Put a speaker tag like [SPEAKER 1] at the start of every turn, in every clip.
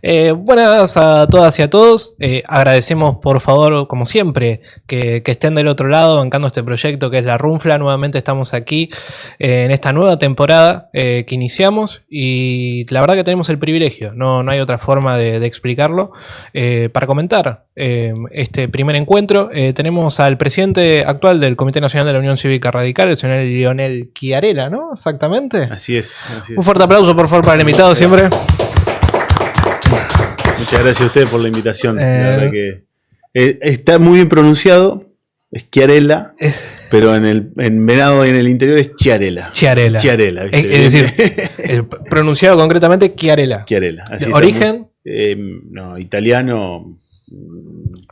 [SPEAKER 1] Buenas a todas y a todos. Agradecemos, por favor, como siempre, que estén del otro lado bancando este proyecto que es La Runfla. Nuevamente estamos aquí en esta nueva temporada que iniciamos y la verdad que tenemos el privilegio, no hay otra forma de explicarlo, para comentar este primer encuentro. Tenemos al presidente actual del Comité Nacional de la Unión Cívica Radical, el señor Lionel Chiarella, ¿no? Exactamente.
[SPEAKER 2] Así es.
[SPEAKER 1] Un fuerte aplauso, por favor, para el invitado siempre.
[SPEAKER 2] Muchas gracias a ustedes por la invitación. La verdad que está muy bien pronunciado, es Chiarella, pero en Venado y en el interior es Chiarella.
[SPEAKER 1] Chiarella.
[SPEAKER 2] Chiarella, ¿viste?
[SPEAKER 1] Es decir, pronunciado concretamente Chiarella.
[SPEAKER 2] Chiarella. Así
[SPEAKER 1] ¿Origen?
[SPEAKER 2] No, italiano.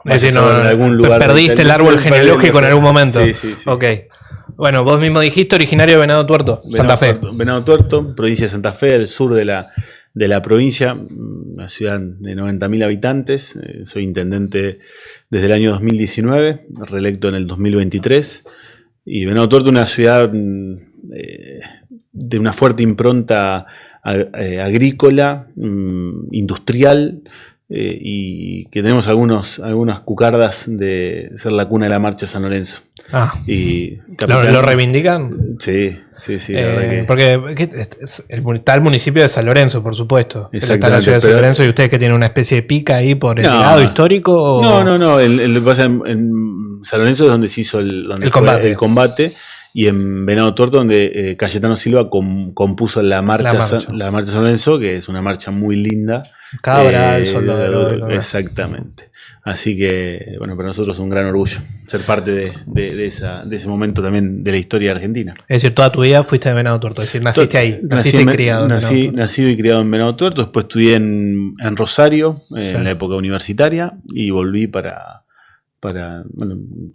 [SPEAKER 1] Es decir,
[SPEAKER 2] en algún lugar
[SPEAKER 1] perdiste el árbol genealógico en algún momento.
[SPEAKER 2] Sí.
[SPEAKER 1] Ok. Bueno, vos mismo dijiste originario de Venado Tuerto, Santa Fe.
[SPEAKER 2] Venado Tuerto, provincia de Santa Fe, al sur de la provincia, una ciudad de 90.000 habitantes. Soy intendente desde el año 2019, reelecto en el 2023. Y Venado Tuerto es una ciudad de una fuerte impronta agrícola, industrial, y que tenemos algunas cucardas de ser la cuna de la marcha San Lorenzo. Y
[SPEAKER 1] ¿Lo reivindican?
[SPEAKER 2] Sí. La verdad que...
[SPEAKER 1] Porque está el municipio de San Lorenzo, por supuesto. Está la ciudad de San Lorenzo y ustedes que tienen una especie de pica ahí por el lado histórico. ¿O?
[SPEAKER 2] No. Lo que pasa en San Lorenzo es donde se hizo el combate. Y en Venado Tuerto, donde Cayetano Silva compuso la marcha San Lorenzo, que es una marcha muy linda.
[SPEAKER 1] Cabra, el soldado.
[SPEAKER 2] Exactamente. Así que, bueno, para nosotros es un gran orgullo ser parte de ese momento también de la historia argentina.
[SPEAKER 1] Es decir, toda tu vida fuiste de Venado Tuerto, es decir, naciste ahí, naciste y criado.
[SPEAKER 2] Nacido y criado en Venado Tuerto, después estudié en Rosario, en la época universitaria, y volví para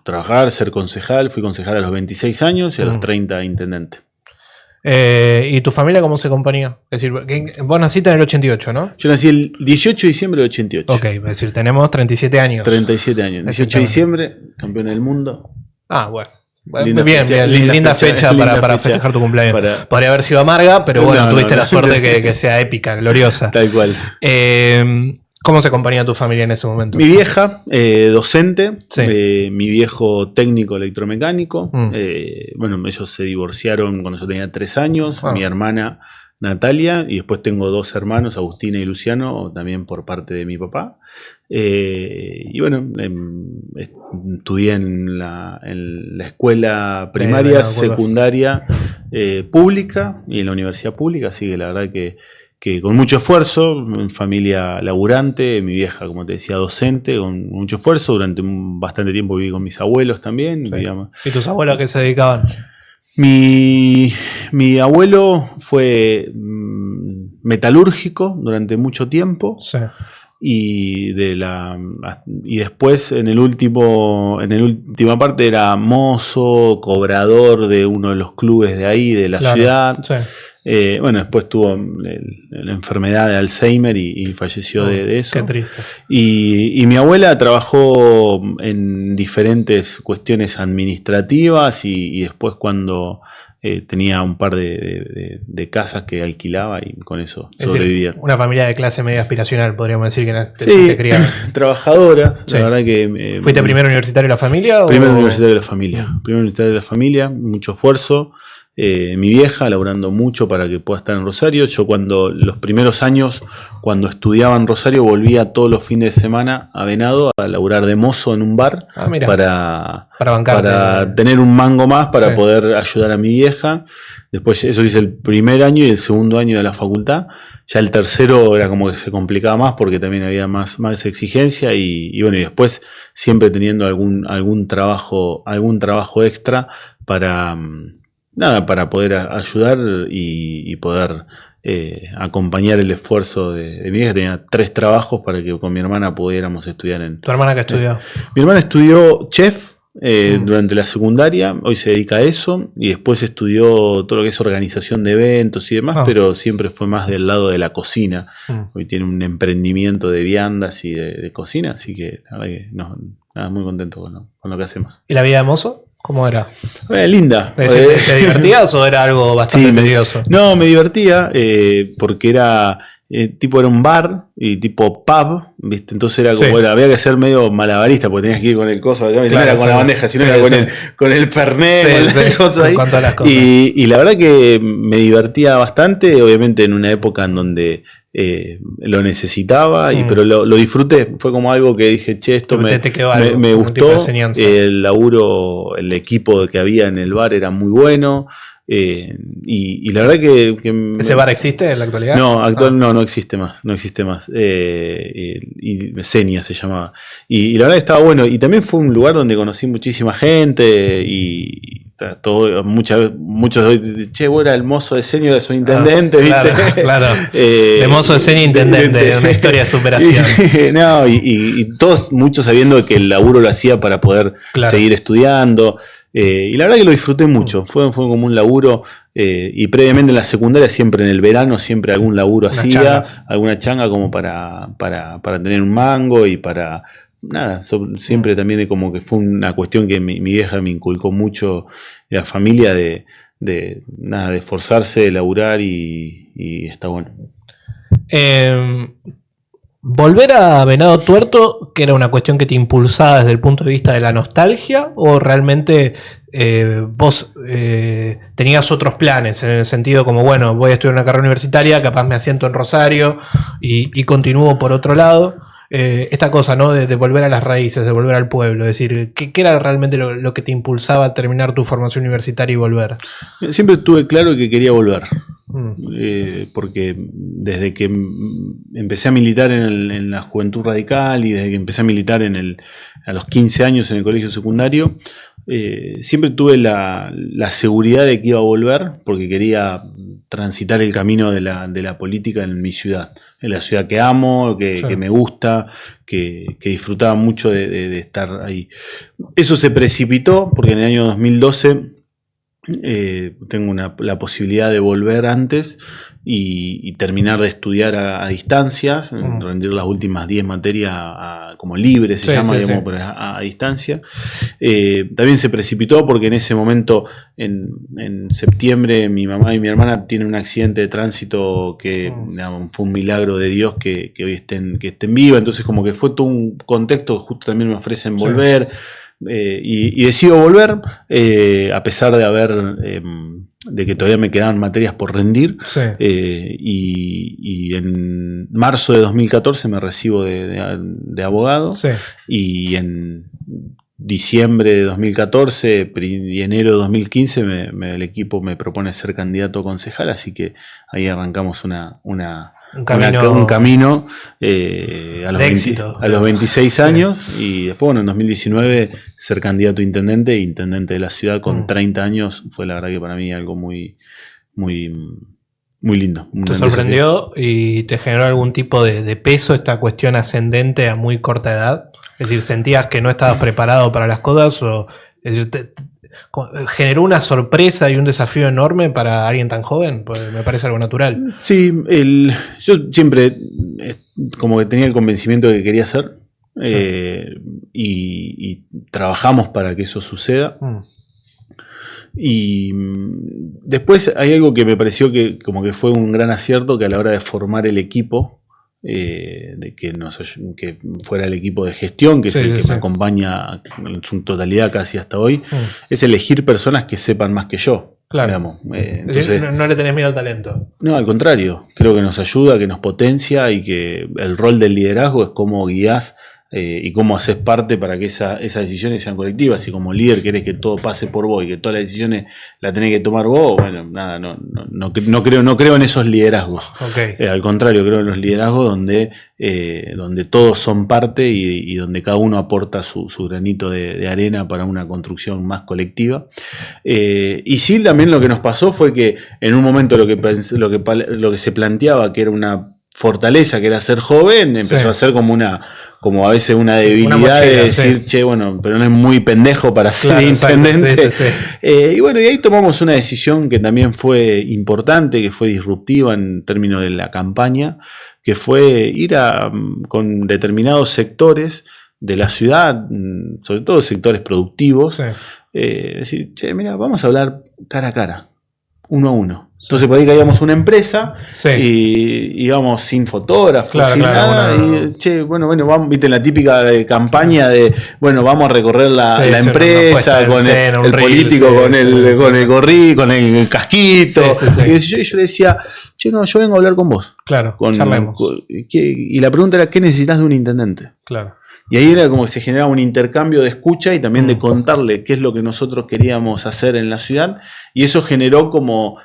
[SPEAKER 2] trabajar, ser concejal. Fui concejal a los 26 años y a los 30 intendente.
[SPEAKER 1] ¿Y tu familia cómo se componía? Es decir, vos naciste en el 88, ¿no?
[SPEAKER 2] Yo nací el 18 de diciembre del 88.
[SPEAKER 1] Ok, es decir, tenemos 37 años.
[SPEAKER 2] 37 años. 18 de diciembre, campeón del mundo.
[SPEAKER 1] Bueno. Linda fecha para festejar tu cumpleaños. Podría haber sido amarga, pero bueno, tuviste la suerte que sea épica, gloriosa.
[SPEAKER 2] Tal cual.
[SPEAKER 1] ¿Cómo se componía tu familia en ese momento?
[SPEAKER 2] Mi vieja, docente, mi viejo técnico electromecánico. Ellos se divorciaron cuando yo tenía 3 años, mi hermana Natalia, y después tengo 2 hermanos, Agustina y Luciano, también por parte de mi papá. Estudié en la escuela primaria, secundaria, pública y en la universidad pública, así que la verdad que con mucho esfuerzo, en familia laburante, mi vieja, como te decía, docente, con mucho esfuerzo. Durante bastante tiempo viví con mis abuelos también.
[SPEAKER 1] ¿Y tus abuelos a qué se dedicaban?
[SPEAKER 2] Mi abuelo fue metalúrgico durante mucho tiempo.
[SPEAKER 1] Sí.
[SPEAKER 2] Y después en la última parte era mozo, cobrador de uno de los clubes de ahí, de la ciudad. Sí. Después tuvo la enfermedad de Alzheimer y falleció de eso.
[SPEAKER 1] Qué triste.
[SPEAKER 2] Y mi abuela trabajó en diferentes cuestiones administrativas y después cuando tenía un par de casas que alquilaba y con eso sobrevivía.
[SPEAKER 1] Una familia de clase media aspiracional, podríamos decir que te criaron.
[SPEAKER 2] Trabajadora. Sí. La verdad que
[SPEAKER 1] ¿fuiste primero universitario de la familia?
[SPEAKER 2] Primero universitario de la familia. Mucho esfuerzo. Mi vieja laburando mucho para que pueda estar en Rosario. Yo los primeros años, cuando estudiaba en Rosario, volvía todos los fines de semana a Venado a laburar de mozo en un bar para tener un mango más para poder ayudar a mi vieja. Después eso hice el primer año y el segundo año de la facultad. Ya el tercero era como que se complicaba más porque también había más exigencia y después siempre teniendo algún trabajo extra para poder ayudar y poder acompañar el esfuerzo de mi vieja. Tenía 3 trabajos para que con mi hermana pudiéramos estudiar
[SPEAKER 1] ¿Tu hermana qué estudió?
[SPEAKER 2] Mi hermana estudió chef durante la secundaria, hoy se dedica a eso, y después estudió todo lo que es organización de eventos y demás, pero siempre fue más del lado de la cocina. Hoy tiene un emprendimiento de viandas y de cocina, así que la verdad que muy contento con lo que hacemos.
[SPEAKER 1] ¿Y la vida de mozo? ¿Cómo era?
[SPEAKER 2] Linda.
[SPEAKER 1] ¿Te divertías o era algo bastante tedioso?
[SPEAKER 2] No, me divertía porque era tipo era un bar y tipo pub, ¿viste? Entonces era como, había que ser medio malabarista porque tenías que ir con el coso, no era con la bandeja, sino era con el fernet, con el coso ahí. Con todas las cosas. Y la verdad que me divertía bastante, obviamente en una época en donde lo necesitaba, pero lo disfruté. Fue como algo que dije, che, esto me gustó. El laburo, el equipo que había en el bar era muy bueno. Y la verdad que
[SPEAKER 1] ¿Ese bar existe en la actualidad?
[SPEAKER 2] No, no existe más. No existe más. Y Senia se llamaba. Y la verdad que estaba bueno. Y también fue un lugar donde conocí muchísima gente. Y muchos hoy, che, vos eras el mozo de Senia, eras un intendente, ¿viste?
[SPEAKER 1] Claro. De mozo de Senia intendente, una historia de superación.
[SPEAKER 2] No, y todos, muchos sabiendo que el laburo lo hacía para poder seguir estudiando. Y la verdad que lo disfruté mucho. Fue como un laburo. Y previamente en la secundaria, siempre en el verano, siempre algún laburo hacía, alguna changa como para tener un mango y para. Nada, siempre también como que fue una cuestión que mi vieja me inculcó mucho, la familia de esforzarse, de laburar y está bueno.
[SPEAKER 1] ¿Volver a Venado Tuerto, que era una cuestión que te impulsaba desde el punto de vista de la nostalgia, o realmente vos tenías otros planes, en el sentido como, bueno, voy a estudiar una carrera universitaria, capaz me asiento en Rosario y continúo por otro lado? Esta cosa, ¿no? De volver a las raíces, de volver al pueblo, es decir, ¿qué era realmente lo que te impulsaba a terminar tu formación universitaria y volver?
[SPEAKER 2] Siempre tuve claro que quería volver, porque desde que empecé a militar en la Juventud Radical y desde que empecé a militar a los 15 años en el colegio secundario, siempre tuve la seguridad de que iba a volver porque quería transitar el camino de la política en mi ciudad, en la ciudad que amo, que me gusta, que disfrutaba mucho de estar ahí. Eso se precipitó porque en el año 2012 tengo la posibilidad de volver antes y terminar de estudiar a distancia, rendir las últimas 10 materias como libre, se llama, digamos, pero a distancia. También se precipitó porque en ese momento, en septiembre, mi mamá y mi hermana tienen un accidente de tránsito que digamos, fue un milagro de Dios que hoy estén vivas, entonces como que fue todo un contexto, justo también me ofrecen volver. Y decido volver a pesar de que todavía me quedaban materias por rendir. Y en marzo de 2014 me recibo de abogado. Y en diciembre de 2014 y enero de 2015 el equipo me propone ser candidato a concejal, así que ahí arrancamos un camino a los 26 años y después, bueno, en 2019 ser candidato a intendente de la ciudad con 30 años fue la verdad que para mí algo muy, muy, muy lindo.
[SPEAKER 1] ¿Te sorprendió y te generó algún tipo de peso esta cuestión ascendente a muy corta edad? Es decir, ¿sentías que no estabas preparado para las cosas? O, es decir, ¿generó una sorpresa y un desafío enorme para alguien tan joven? Pues me parece algo natural.
[SPEAKER 2] Sí, yo siempre como que tenía el convencimiento de que quería hacer y trabajamos para que eso suceda. Y después hay algo que me pareció que como que fue un gran acierto, que a la hora de formar el equipo, de que fuera el equipo de gestión, que es el que me acompaña en su totalidad casi hasta hoy, es elegir personas que sepan más que yo.
[SPEAKER 1] Claro.
[SPEAKER 2] Digamos.
[SPEAKER 1] Entonces, no le tenés miedo al talento.
[SPEAKER 2] No, al contrario, creo que nos ayuda, que nos potencia y que el rol del liderazgo es cómo guías y cómo haces parte para que esas decisiones sean colectivas. Si como líder querés que todo pase por vos y que todas las decisiones las tenés que tomar vos, bueno, nada, no creo en esos liderazgos. Al contrario, creo en los liderazgos donde todos son parte y donde cada uno aporta su granito de arena para una construcción más colectiva. Y sí, también lo que nos pasó fue que en un momento lo que se planteaba que era una fortaleza, que era ser joven, empezó a ser como a veces una debilidad, una mochila, de decir, che, bueno, pero no es muy pendejo para ser intendente. Y bueno, y ahí tomamos una decisión que también fue importante, que fue disruptiva en términos de la campaña, que fue ir con determinados sectores de la ciudad, sobre todo sectores productivos, decir, che, mira, vamos a hablar cara a cara, uno a uno. Entonces por ahí caíamos una empresa
[SPEAKER 1] Sí.
[SPEAKER 2] y íbamos sin fotógrafos,
[SPEAKER 1] Claro,
[SPEAKER 2] sin
[SPEAKER 1] claro,
[SPEAKER 2] nada.
[SPEAKER 1] bueno.
[SPEAKER 2] Y che, bueno, vamos, viste la típica campaña de, bueno, vamos a recorrer la
[SPEAKER 1] Sí, sí,
[SPEAKER 2] empresa
[SPEAKER 1] una
[SPEAKER 2] con
[SPEAKER 1] puesta en escena,
[SPEAKER 2] el
[SPEAKER 1] un reel,
[SPEAKER 2] político,
[SPEAKER 1] sí,
[SPEAKER 2] con el,
[SPEAKER 1] sí,
[SPEAKER 2] con
[SPEAKER 1] sí.
[SPEAKER 2] el gorrí, con el casquito.
[SPEAKER 1] Sí, sí, sí.
[SPEAKER 2] Y yo le decía, che, no, yo vengo a hablar con vos.
[SPEAKER 1] Claro, charlemos.
[SPEAKER 2] Y la pregunta era, ¿qué necesitas de un intendente?
[SPEAKER 1] Claro.
[SPEAKER 2] Y ahí era como que se generaba un intercambio de escucha y también de contarle qué es lo que nosotros queríamos hacer en la ciudad. Y eso generó como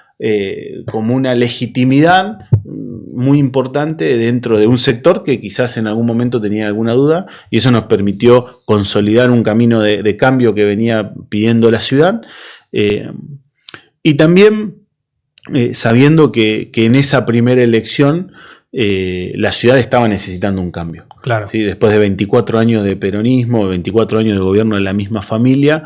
[SPEAKER 2] una legitimidad muy importante dentro de un sector que quizás en algún momento tenía alguna duda. Y eso nos permitió consolidar un camino de cambio que venía pidiendo la ciudad. Y también sabiendo que en esa primera elección la ciudad estaba necesitando un cambio.
[SPEAKER 1] Claro.
[SPEAKER 2] ¿Sí? Después de 24 años de peronismo, 24 años de gobierno de la misma familia.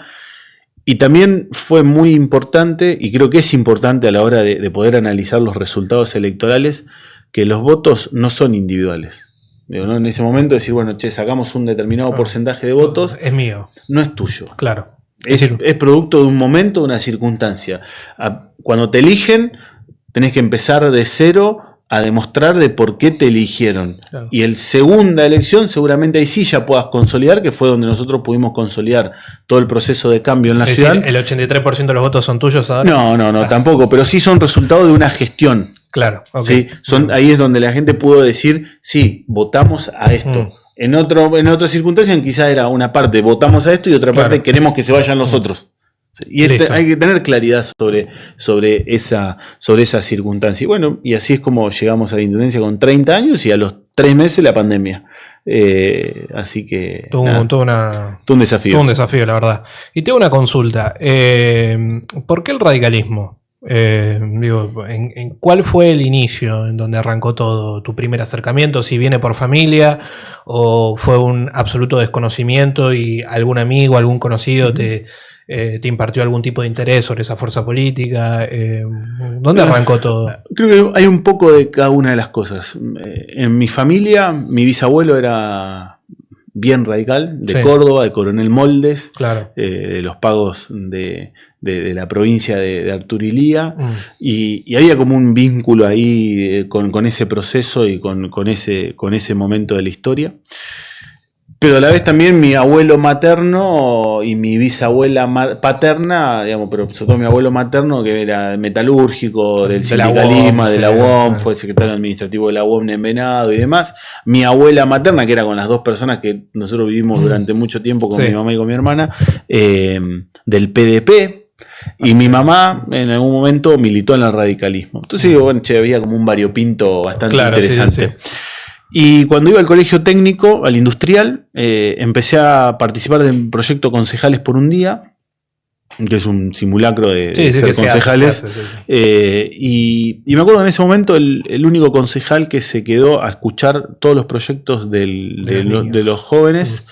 [SPEAKER 2] Y también fue muy importante, y creo que es importante a la hora de poder analizar los resultados electorales, que los votos no son individuales. Digo, ¿no? En ese momento decir, bueno, che, sacamos un determinado porcentaje de votos.
[SPEAKER 1] Es mío.
[SPEAKER 2] No es tuyo.
[SPEAKER 1] Claro.
[SPEAKER 2] Es producto de un momento, de una circunstancia. Cuando te eligen, tenés que empezar de cero a demostrar de por qué te eligieron.
[SPEAKER 1] Claro.
[SPEAKER 2] Y el segunda elección, seguramente ahí sí ya puedas consolidar, que fue donde nosotros pudimos consolidar todo el proceso de cambio en la ciudad.
[SPEAKER 1] ¿El 83% de los votos son tuyos ahora?
[SPEAKER 2] No, tampoco, pero sí son resultado de una gestión.
[SPEAKER 1] Claro, okay.
[SPEAKER 2] ¿Sí? Ahí es donde la gente pudo decir, sí, votamos a esto. En otra circunstancia quizá era una parte, votamos a esto, y otra parte, queremos que se vayan los otros. Y hay que tener claridad sobre esa circunstancia. Y bueno, y así es como llegamos a la intendencia con 30 años y a los 3 meses la pandemia. Así que
[SPEAKER 1] Tuvo
[SPEAKER 2] un desafío.
[SPEAKER 1] Tuvo un desafío, la verdad. Y tengo una consulta. ¿Por qué el radicalismo? ¿Cuál fue el inicio en donde arrancó todo? ¿Tu primer acercamiento? ¿Si viene por familia o fue un absoluto desconocimiento y algún amigo, algún conocido te impartió algún tipo de interés sobre esa fuerza política? ¿Dónde arrancó todo?
[SPEAKER 2] Creo que hay un poco de cada una de las cosas. En mi familia, mi bisabuelo era bien radical, de Córdoba, de Coronel Moldes,
[SPEAKER 1] claro.
[SPEAKER 2] De los pagos de la provincia de Arturo Illia, y había como un vínculo ahí con ese proceso y con ese momento de la historia. Pero a la vez también mi abuelo materno y mi bisabuela paterna, digamos, pero sobre todo mi abuelo materno, que era metalúrgico, del sindicalismo, de la UOM, fue secretario administrativo de la UOM en Venado y demás. Mi abuela materna, que era con las dos personas que nosotros vivimos durante mucho tiempo con mi mamá y con mi hermana, del PDP. Y mi mamá en algún momento militó en el radicalismo. Entonces, bueno, había como un variopinto bastante interesante. Sí. Y cuando iba al colegio técnico, al industrial, empecé a participar del proyecto Concejales por un Día, que es un simulacro de ser concejales. Y me acuerdo en ese momento el único concejal que se quedó a escuchar todos los proyectos de los jóvenes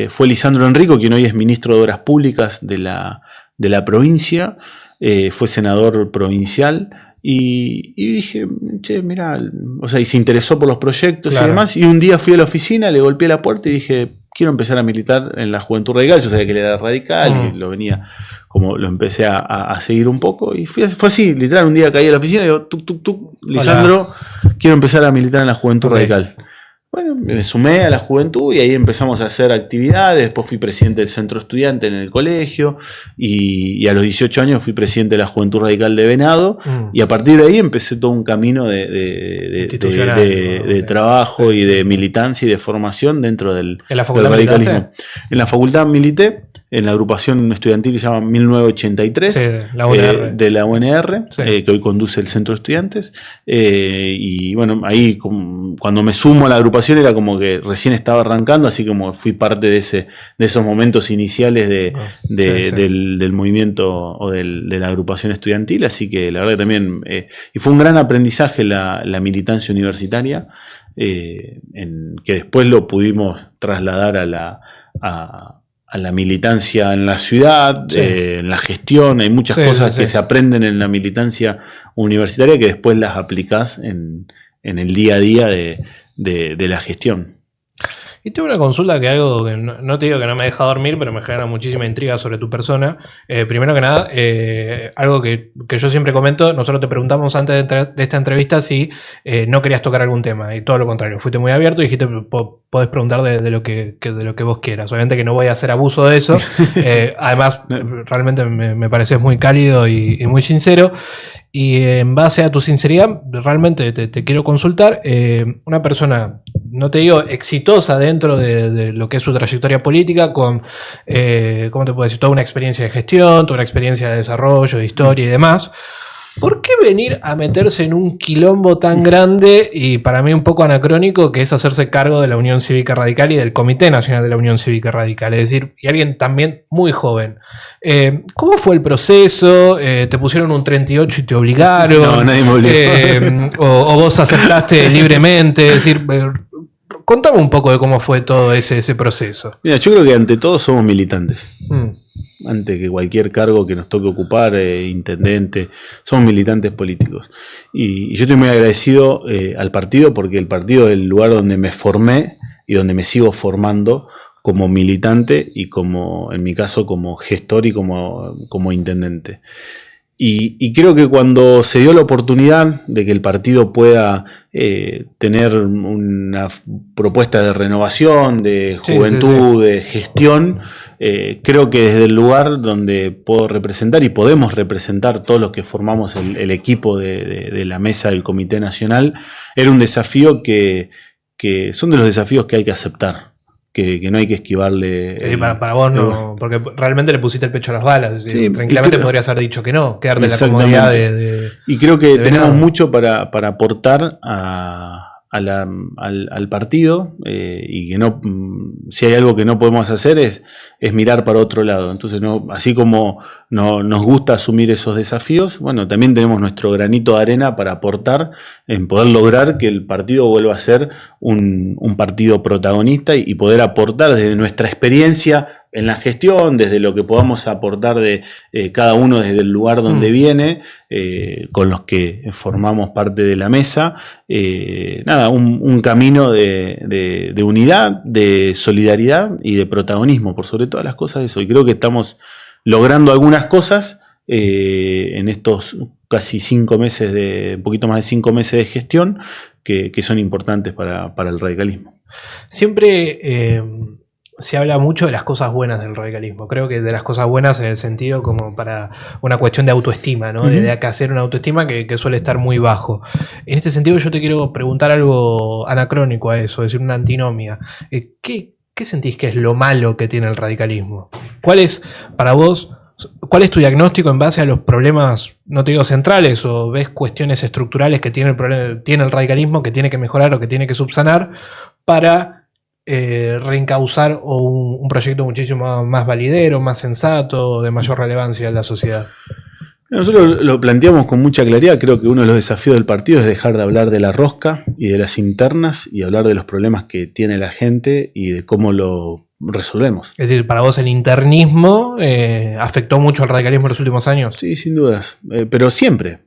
[SPEAKER 2] fue Lisandro Enrico, quien hoy es ministro de Obras Públicas de la provincia, fue senador provincial. Y dije, che, mirá, o sea, y se interesó por los proyectos y demás. Y un día fui a la oficina, le golpeé la puerta y dije, quiero empezar a militar en la Juventud Radical. Yo sabía que él era radical y lo empecé a seguir un poco. Y fue así, literal, un día caí a la oficina y digo, Lisandro, quiero empezar a militar en la Juventud Radical. Bueno, me sumé a la juventud y ahí empezamos a hacer actividades. Después fui presidente del centro estudiante en el colegio y a los 18 años fui presidente de la Juventud Radical de Venado. Y a partir de ahí empecé todo un camino de trabajo y de militancia y de formación dentro del radicalismo. ¿Militaste? En la facultad milité, en la agrupación estudiantil que se llama 1983,
[SPEAKER 1] la UNR.
[SPEAKER 2] De la UNR, que hoy conduce el centro de estudiantes. Y bueno, ahí cuando me sumo a la agrupación era como que recién estaba arrancando, así como fui parte de esos momentos iniciales del movimiento o de la agrupación estudiantil, así que la verdad que también y fue un gran aprendizaje la militancia universitaria, que después lo pudimos trasladar a la militancia en la ciudad, en la gestión. Hay muchas cosas que se aprenden en la militancia universitaria que después las aplicás en el día a día de la gestión.
[SPEAKER 1] Y tengo una consulta que algo que no te digo que no me deja dormir, pero me genera muchísima intriga sobre tu persona. Primero que nada, algo que yo siempre comento, nosotros te preguntamos antes de esta entrevista si no querías tocar algún tema, y todo lo contrario, fuiste muy abierto y dijiste podés preguntar de lo que vos quieras. Obviamente que no voy a hacer abuso de eso. Además, realmente me pareces muy cálido y muy sincero. Y en base a tu sinceridad, realmente te quiero consultar. Una persona, no te digo exitosa dentro de lo que es su trayectoria política, con, ¿cómo te puedo decir? Toda una experiencia de gestión, toda una experiencia de desarrollo, de historia y demás. ¿Por qué venir a meterse en un quilombo tan grande y para mí un poco anacrónico, que es hacerse cargo de la Unión Cívica Radical y del Comité Nacional de la Unión Cívica Radical? Es decir, y alguien también muy joven. ¿Cómo fue el proceso? ¿Te pusieron un 38 y te obligaron?
[SPEAKER 2] No, nadie me obligó.
[SPEAKER 1] ¿O vos aceptaste libremente? Es decir, contame un poco de cómo fue todo ese proceso.
[SPEAKER 2] Mira, yo creo que ante todo somos militantes. Antes que cualquier cargo que nos toque ocupar, intendente, somos militantes políticos. Y yo estoy muy agradecido al partido, porque el partido es el lugar donde me formé y donde me sigo formando como militante y como, en mi caso, como gestor y como intendente. Y creo que cuando se dio la oportunidad de que el partido pueda tener una propuesta de renovación, de juventud, de gestión, creo que desde el lugar donde puedo representar y podemos representar todos los que formamos el equipo de la mesa del Comité Nacional, era un desafío que son de los desafíos que hay que aceptar. Que no hay que esquivarle.
[SPEAKER 1] Para vos no, porque realmente le pusiste el pecho a las balas. Es decir, tranquilamente podrías haber dicho que no, quedarte en la comodidad de
[SPEAKER 2] y creo que tenemos mucho para aportar al partido, y que no, si hay algo que no podemos hacer es mirar para otro lado. Entonces, así como nos gusta asumir esos desafíos, bueno, también tenemos nuestro granito de arena para aportar en poder lograr que el partido vuelva a ser un partido protagonista y poder aportar desde nuestra experiencia en la gestión, desde lo que podamos aportar de cada uno desde el lugar donde viene, con los que formamos parte de la mesa, un camino de unidad, de solidaridad y de protagonismo, por sobre todas las cosas eso. Y creo que estamos logrando algunas cosas en estos casi 5 meses, un poquito más de 5 meses de gestión, que son importantes para el radicalismo.
[SPEAKER 1] Siempre se habla mucho de las cosas buenas del radicalismo. Creo que de las cosas buenas en el sentido como para una cuestión de autoestima, ¿no? De hacer una autoestima que suele estar muy bajo. En este sentido yo te quiero preguntar algo anacrónico a eso, es decir, una antinomia. ¿Qué sentís que es lo malo que tiene el radicalismo? ¿Cuál es, para vos, cuál es tu diagnóstico en base a los problemas, no te digo centrales, o ves cuestiones estructurales que tiene el radicalismo, que tiene que mejorar o que tiene que subsanar para reencauzar un proyecto muchísimo más validero, más sensato, de mayor relevancia en la sociedad?
[SPEAKER 2] Nosotros lo planteamos con mucha claridad. Creo que uno de los desafíos del partido es dejar de hablar de la rosca y de las internas y hablar de los problemas que tiene la gente y de cómo lo resolvemos.
[SPEAKER 1] Es decir, para vos el internismo afectó mucho al radicalismo en los últimos años.
[SPEAKER 2] Sí, sin dudas, pero siempre.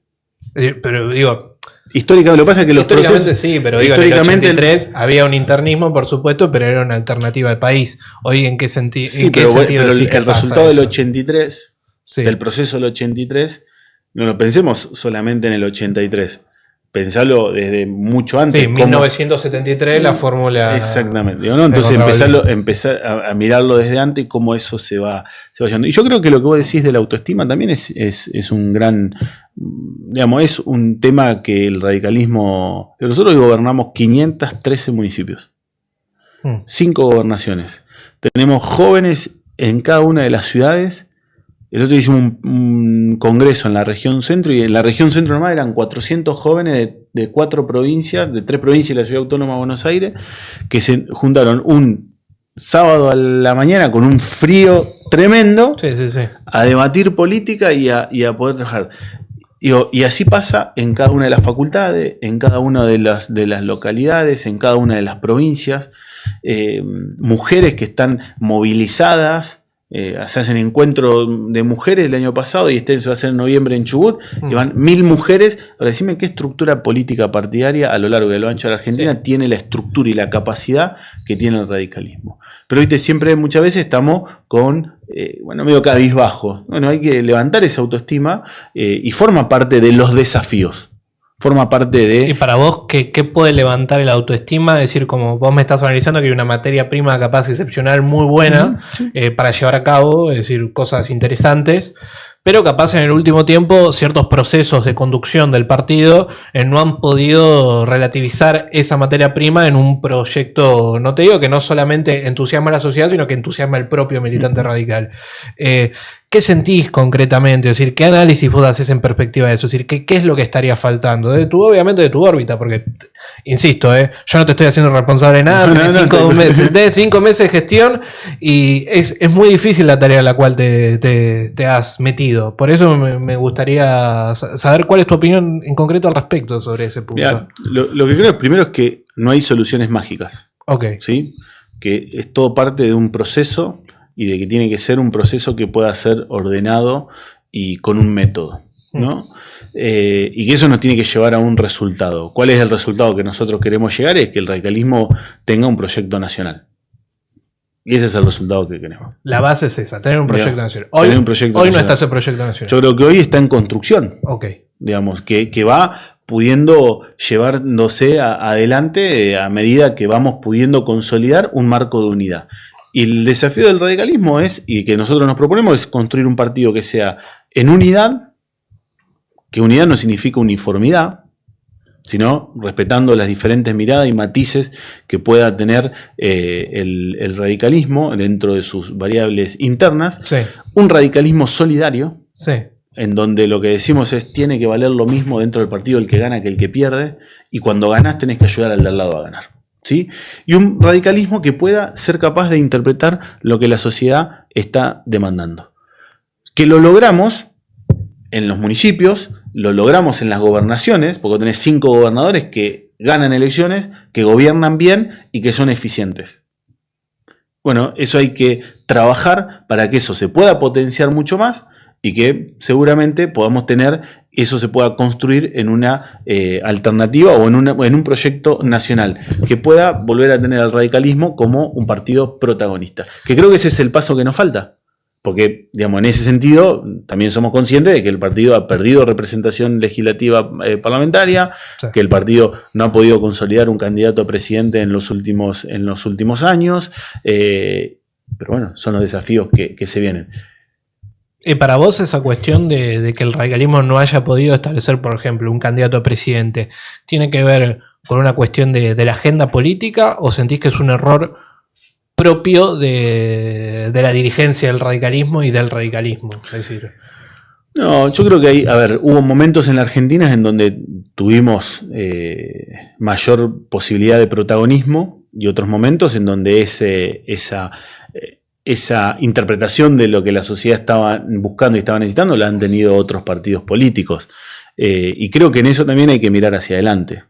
[SPEAKER 1] Es decir, pero digo,
[SPEAKER 2] históricamente, lo que pasa es que los procesos,
[SPEAKER 1] sí, pero digo, en el 83 había un internismo, por supuesto, pero era una alternativa al país. Hoy, ¿en qué sentido?
[SPEAKER 2] Sí, pero el resultado del 83, del proceso del 83, no lo pensemos solamente en el 83. Pensarlo desde mucho antes.
[SPEAKER 1] Sí, 1973 la fórmula.
[SPEAKER 2] Exactamente. ¿No? Entonces empezar a mirarlo desde antes y cómo eso se va yendo. Y yo creo que lo que vos decís de la autoestima también es un gran, digamos, es un tema que el radicalismo. Nosotros gobernamos 513 municipios, 5 gobernaciones. Tenemos jóvenes en cada una de las ciudades. El otro día hicimos un congreso en la región centro, y en la región centro nomás eran 400 jóvenes de 4 provincias, de 3 provincias y la ciudad autónoma de Buenos Aires, que se juntaron un sábado a la mañana con un frío tremendo a debatir política y a poder trabajar. Y así pasa en cada una de las facultades, en cada una de las localidades, en cada una de las provincias. Mujeres que están movilizadas se hacen encuentros de mujeres el año pasado y se va a hacer en noviembre en Chubut, y van 1000 mujeres. Ahora decime qué estructura política partidaria a lo largo y a lo ancho de la Argentina tiene la estructura y la capacidad que tiene el radicalismo. Pero viste, siempre, muchas veces estamos con, medio cabizbajos. Bueno, hay que levantar esa autoestima y forma parte de los desafíos. Forma parte de...
[SPEAKER 1] ¿Y para vos qué puede levantar el autoestima? Es decir, como vos me estás analizando que hay una materia prima capaz excepcional muy buena para llevar a cabo, es decir, cosas interesantes, pero capaz en el último tiempo ciertos procesos de conducción del partido no han podido relativizar esa materia prima en un proyecto, no te digo que no solamente entusiasma a la sociedad, sino que entusiasma al propio militante radical. ¿Qué sentís concretamente? Es decir, ¿qué análisis vos haces en perspectiva de eso? Es decir, ¿qué es lo que estaría faltando? Obviamente de tu órbita, porque, insisto, yo no te estoy haciendo responsable de nada, de 5 meses de gestión, y es muy difícil la tarea a la cual te has metido. Por eso me gustaría saber cuál es tu opinión en concreto al respecto sobre ese punto.
[SPEAKER 2] Mirá, lo que creo primero es que no hay soluciones mágicas.
[SPEAKER 1] Ok.
[SPEAKER 2] ¿Sí? Que es todo parte de un proceso y de que tiene que ser un proceso que pueda ser ordenado y con un método, ¿no? Y que eso nos tiene que llevar a un resultado. ¿Cuál es el resultado que nosotros queremos llegar? Es que el radicalismo tenga un proyecto nacional. Y ese es el resultado que queremos.
[SPEAKER 1] La base es esa, tener un proyecto nacional.
[SPEAKER 2] Hoy
[SPEAKER 1] no está ese proyecto nacional.
[SPEAKER 2] Yo creo que hoy está en construcción.
[SPEAKER 1] Ok.
[SPEAKER 2] Digamos, que va pudiendo llevándose adelante a medida que vamos pudiendo consolidar un marco de unidad. Y el desafío del radicalismo y que nosotros nos proponemos, es construir un partido que sea en unidad, que unidad no significa uniformidad, sino respetando las diferentes miradas y matices que pueda tener el radicalismo dentro de sus variables internas.
[SPEAKER 1] Sí.
[SPEAKER 2] Un radicalismo solidario,
[SPEAKER 1] sí,
[SPEAKER 2] en donde lo que decimos es tiene que valer lo mismo dentro del partido el que gana que el que pierde, y cuando ganás tenés que ayudar al de al lado a ganar. ¿Sí? Y un radicalismo que pueda ser capaz de interpretar lo que la sociedad está demandando. Que lo logramos en los municipios, lo logramos en las gobernaciones, porque tenés 5 gobernadores que ganan elecciones, que gobiernan bien y que son eficientes. Bueno, eso hay que trabajar para que eso se pueda potenciar mucho más y que seguramente podamos tener, eso se pueda construir en una alternativa o en un proyecto nacional que pueda volver a tener al radicalismo como un partido protagonista. Que creo que ese es el paso que nos falta. Porque, digamos, en ese sentido también somos conscientes de que el partido ha perdido representación legislativa parlamentaria, sí, que el partido no ha podido consolidar un candidato a presidente en los últimos años, pero bueno, son los desafíos que se vienen.
[SPEAKER 1] Y para vos esa cuestión de que el radicalismo no haya podido establecer, por ejemplo, un candidato a presidente, ¿tiene que ver con una cuestión de la agenda política o sentís que es un error propio de la dirigencia del radicalismo y del radicalismo? Es decir,
[SPEAKER 2] no, yo creo que hubo momentos en la Argentina en donde tuvimos mayor posibilidad de protagonismo y otros momentos en donde esa interpretación de lo que la sociedad estaba buscando y estaba necesitando la han tenido otros partidos políticos. Y creo que en eso también hay que mirar hacia adelante.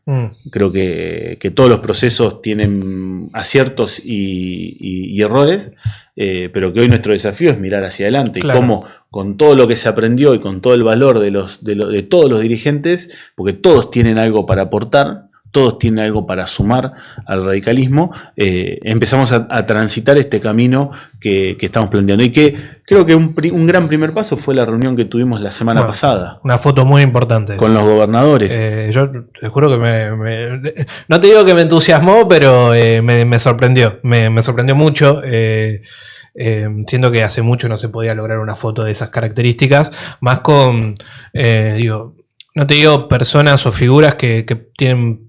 [SPEAKER 2] Creo que todos los procesos tienen aciertos y errores, pero que hoy nuestro desafío es mirar hacia adelante. Claro. Y cómo, con todo lo que se aprendió y con todo el valor de todos los dirigentes, porque todos tienen algo para aportar, todos tienen algo para sumar al radicalismo, empezamos a transitar este camino que estamos planteando. Y que creo que un gran primer paso fue la reunión que tuvimos la semana pasada.
[SPEAKER 1] Una foto muy importante.
[SPEAKER 2] Con los gobernadores.
[SPEAKER 1] Yo te juro que no te digo que me entusiasmó, pero me sorprendió. Me sorprendió mucho. Siento que hace mucho no se podía lograr una foto de esas características, más con, no te digo personas o figuras que tienen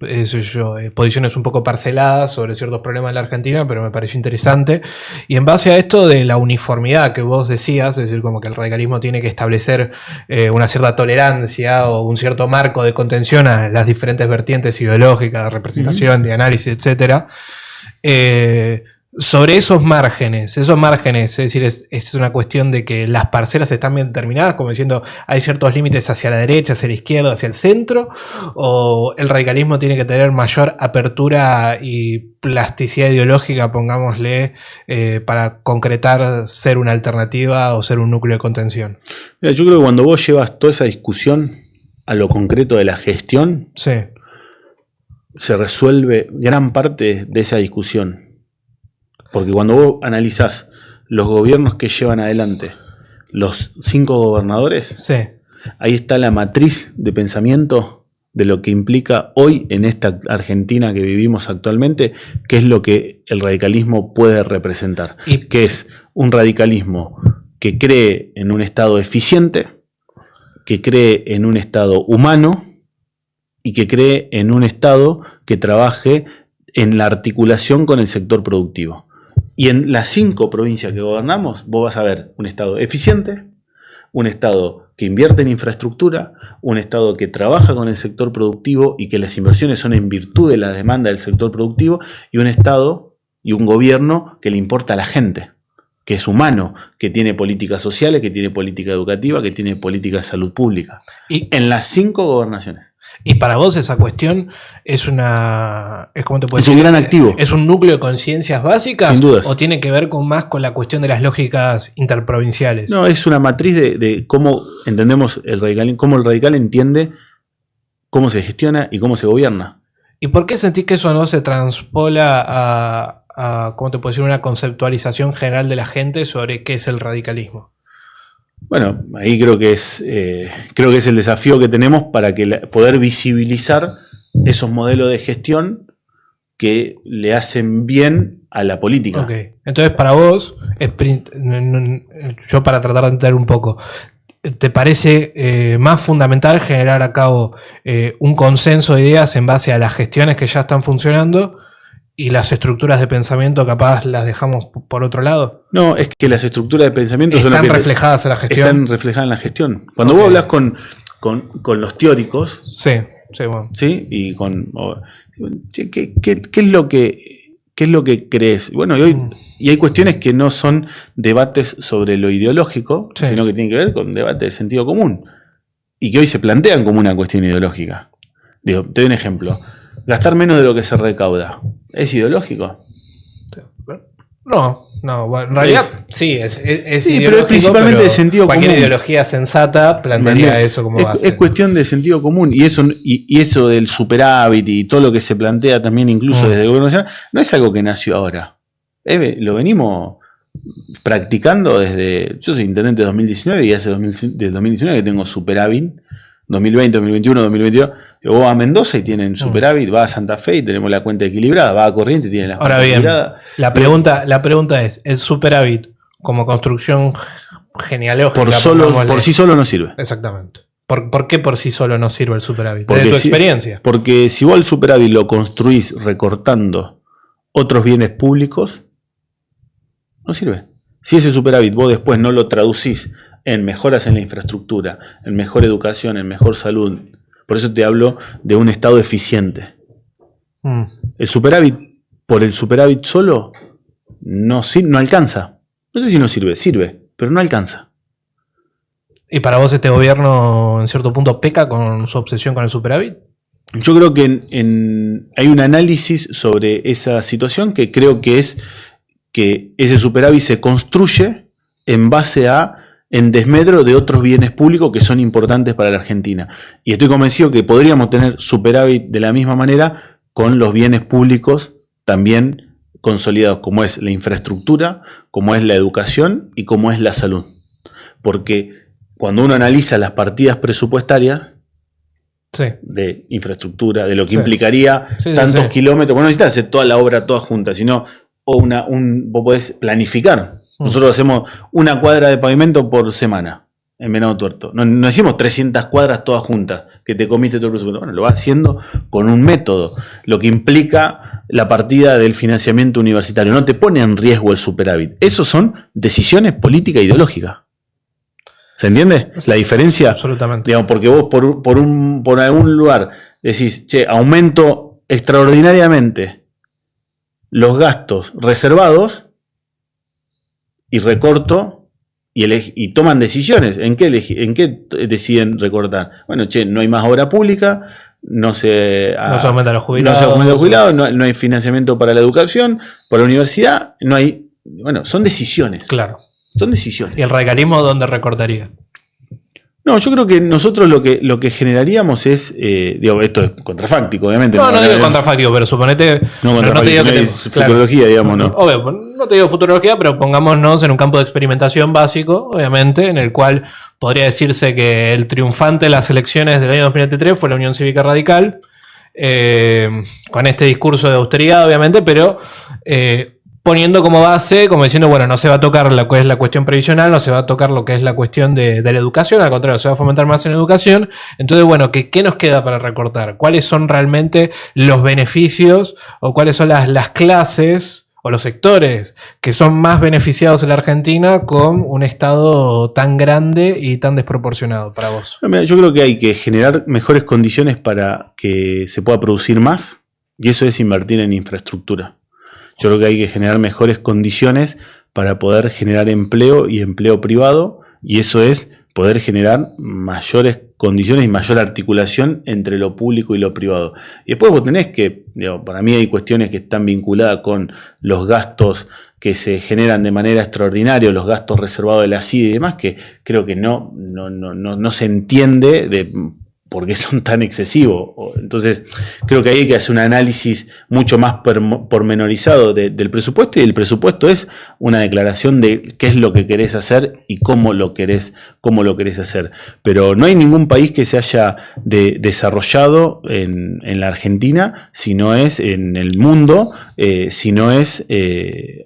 [SPEAKER 1] posiciones un poco parceladas sobre ciertos problemas de la Argentina, pero me pareció interesante. Y en base a esto de la uniformidad que vos decías, es decir, como que el radicalismo tiene que establecer una cierta tolerancia o un cierto marco de contención a las diferentes vertientes ideológicas, de representación, de análisis, etcétera. Sobre esos márgenes, es decir, es una cuestión de que las parcelas están bien determinadas, como diciendo, hay ciertos límites hacia la derecha, hacia la izquierda, hacia el centro, o el radicalismo tiene que tener mayor apertura y plasticidad ideológica, pongámosle, para concretar ser una alternativa o ser un núcleo de contención.
[SPEAKER 2] Mira, yo creo que cuando vos llevas toda esa discusión a lo concreto de la gestión,
[SPEAKER 1] sí,
[SPEAKER 2] se resuelve gran parte de esa discusión. Porque cuando vos analizás los gobiernos que llevan adelante los 5 gobernadores,
[SPEAKER 1] sí,
[SPEAKER 2] ahí está la matriz de pensamiento de lo que implica hoy en esta Argentina que vivimos actualmente, qué es lo que el radicalismo puede representar. Que es un radicalismo que cree en un Estado eficiente, que cree en un Estado humano y que cree en un Estado que trabaje en la articulación con el sector productivo. Y en las 5 provincias que gobernamos, vos vas a ver un Estado eficiente, un Estado que invierte en infraestructura, un Estado que trabaja con el sector productivo y que las inversiones son en virtud de la demanda del sector productivo, y un Estado y un gobierno que le importa a la gente, que es humano, que tiene políticas sociales, que tiene política educativa, que tiene política de salud pública. Y en las 5 gobernaciones.
[SPEAKER 1] Y para vos esa cuestión es una... ¿Cómo te puedo
[SPEAKER 2] decir? Un gran activo.
[SPEAKER 1] ¿Es un núcleo de conciencias básicas?
[SPEAKER 2] Sin dudas.
[SPEAKER 1] ¿O tiene que ver más con la cuestión de las lógicas interprovinciales?
[SPEAKER 2] No, es una matriz de cómo entendemos el radical, cómo el radical entiende cómo se gestiona y cómo se gobierna.
[SPEAKER 1] ¿Y por qué sentís que eso no se transpola a ¿cómo te puedo decir? Una conceptualización general de la gente sobre qué es el radicalismo?
[SPEAKER 2] Bueno, ahí creo que es el desafío que tenemos para poder visibilizar esos modelos de gestión que le hacen bien a la política.
[SPEAKER 1] Ok, entonces para vos, yo para tratar de entender un poco, ¿te parece más fundamental generar a cabo un consenso de ideas en base a las gestiones que ya están funcionando y las estructuras de pensamiento capaz las dejamos por otro lado?
[SPEAKER 2] No, es que las estructuras de pensamiento
[SPEAKER 1] están reflejadas en la gestión.
[SPEAKER 2] Están reflejadas en la gestión. Cuando vos hablas con los teóricos,
[SPEAKER 1] sí, bueno.
[SPEAKER 2] ¿sí? Y ¿qué es lo que crees? Bueno, y hay cuestiones que no son debates sobre lo ideológico, sí, sino que tienen que ver con debates de sentido común. Y que hoy se plantean como una cuestión ideológica. Digo, te doy un ejemplo. Gastar menos de lo que se recauda, ¿es ideológico?
[SPEAKER 1] No, bueno, en realidad sí, es
[SPEAKER 2] sí, pero es principalmente de sentido común.
[SPEAKER 1] Cualquier ideología sensata plantearía eso como base.
[SPEAKER 2] Es cuestión de sentido común, y eso del superávit y todo lo que se plantea también incluso desde el gobierno nacional, no es algo que nació ahora. Lo venimos practicando desde... Yo soy intendente de 2019 y hace del 2019 que tengo superávit. 2020, 2021, 2022, vos vas a Mendoza y tienen superávit, vas a Santa Fe y tenemos la cuenta equilibrada, vas a Corrientes y tienen la cuenta equilibrada.
[SPEAKER 1] La pregunta es, ¿el superávit como construcción genealógica
[SPEAKER 2] por sí solo no sirve?
[SPEAKER 1] Exactamente. ¿Por qué por sí solo no sirve el superávit? Desde tu experiencia.
[SPEAKER 2] Porque si vos el superávit lo construís recortando otros bienes públicos, no sirve. Si ese superávit vos después no lo traducís en mejoras en la infraestructura, en mejor educación, en mejor salud. Por eso te hablo de un Estado eficiente. El superávit, por el superávit solo, no alcanza. No sé si no sirve, pero no alcanza.
[SPEAKER 1] ¿Y para vos este gobierno en cierto punto peca con su obsesión con el superávit?
[SPEAKER 2] Yo creo que hay un análisis sobre esa situación que creo que es que ese superávit se construye en base en desmedro de otros bienes públicos que son importantes para la Argentina. Y estoy convencido que podríamos tener superávit de la misma manera con los bienes públicos también consolidados, como es la infraestructura, como es la educación y como es la salud. Porque cuando uno analiza las partidas presupuestarias de infraestructura, de lo que implicaría tantos kilómetros, bueno, no necesitas hacer toda la obra toda junta, sino vos podés planificar. Nosotros hacemos una cuadra de pavimento por semana en Venado Tuerto. No hicimos 300 cuadras todas juntas, que te comiste todo el presupuesto. Bueno, lo vas haciendo con un método, lo que implica la partida del financiamiento universitario. No te pone en riesgo el superávit. Eso son decisiones políticas e ideológicas. ¿Se entiende? La diferencia.
[SPEAKER 1] Absolutamente.
[SPEAKER 2] Digamos, porque vos por algún lugar decís, che, aumento extraordinariamente los gastos reservados y recorto y toman decisiones. ¿En qué deciden recortar? Bueno, no hay más obra pública, no se
[SPEAKER 1] aumentan los jubilados,
[SPEAKER 2] no hay financiamiento para la educación, para la universidad, no hay. Bueno, son decisiones.
[SPEAKER 1] Claro.
[SPEAKER 2] Son decisiones.
[SPEAKER 1] ¿Y el radicalismo dónde recortaría?
[SPEAKER 2] No, yo creo que nosotros lo que generaríamos es, esto es contrafáctico, obviamente.
[SPEAKER 1] No digo contrafáctico, pero suponete.
[SPEAKER 2] No te digo que es futurología, digamos, ¿no?
[SPEAKER 1] Obvio, no te digo futurología, pero pongámonos en un campo de experimentación básico, obviamente, en el cual podría decirse que el triunfante de las elecciones del año 2023 fue la Unión Cívica Radical, con este discurso de austeridad, obviamente, pero poniendo como base, como diciendo, bueno, no se va a tocar lo que es la cuestión previsional, no se va a tocar lo que es la cuestión de la educación, al contrario, se va a fomentar más en educación. Entonces, bueno, ¿qué nos queda para recortar? ¿Cuáles son realmente los beneficios o cuáles son las clases o los sectores que son más beneficiados en la Argentina con un Estado tan grande y tan desproporcionado para vos?
[SPEAKER 2] Yo creo que hay que generar mejores condiciones para que se pueda producir más, y eso es invertir en infraestructura. Yo creo que hay que generar mejores condiciones para poder generar empleo y empleo privado, y eso es poder generar mayores condiciones y mayor articulación entre lo público y lo privado. Y después vos tenés que, para mí hay cuestiones que están vinculadas con los gastos que se generan de manera extraordinaria, los gastos reservados de la CIDE y demás, que creo que no se entiende de por qué son tan excesivos. Entonces, creo que ahí hay que hacer un análisis mucho más pormenorizado del presupuesto, y el presupuesto es una declaración de qué es lo que querés hacer y cómo lo querés hacer. Pero no hay ningún país que se haya desarrollado en la Argentina, si no es en el mundo, si no es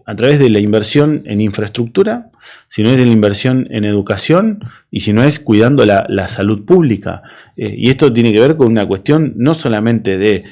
[SPEAKER 2] a través de la inversión en infraestructura, si no es de la inversión en educación y si no es cuidando la salud pública. Y esto tiene que ver con una cuestión no solamente de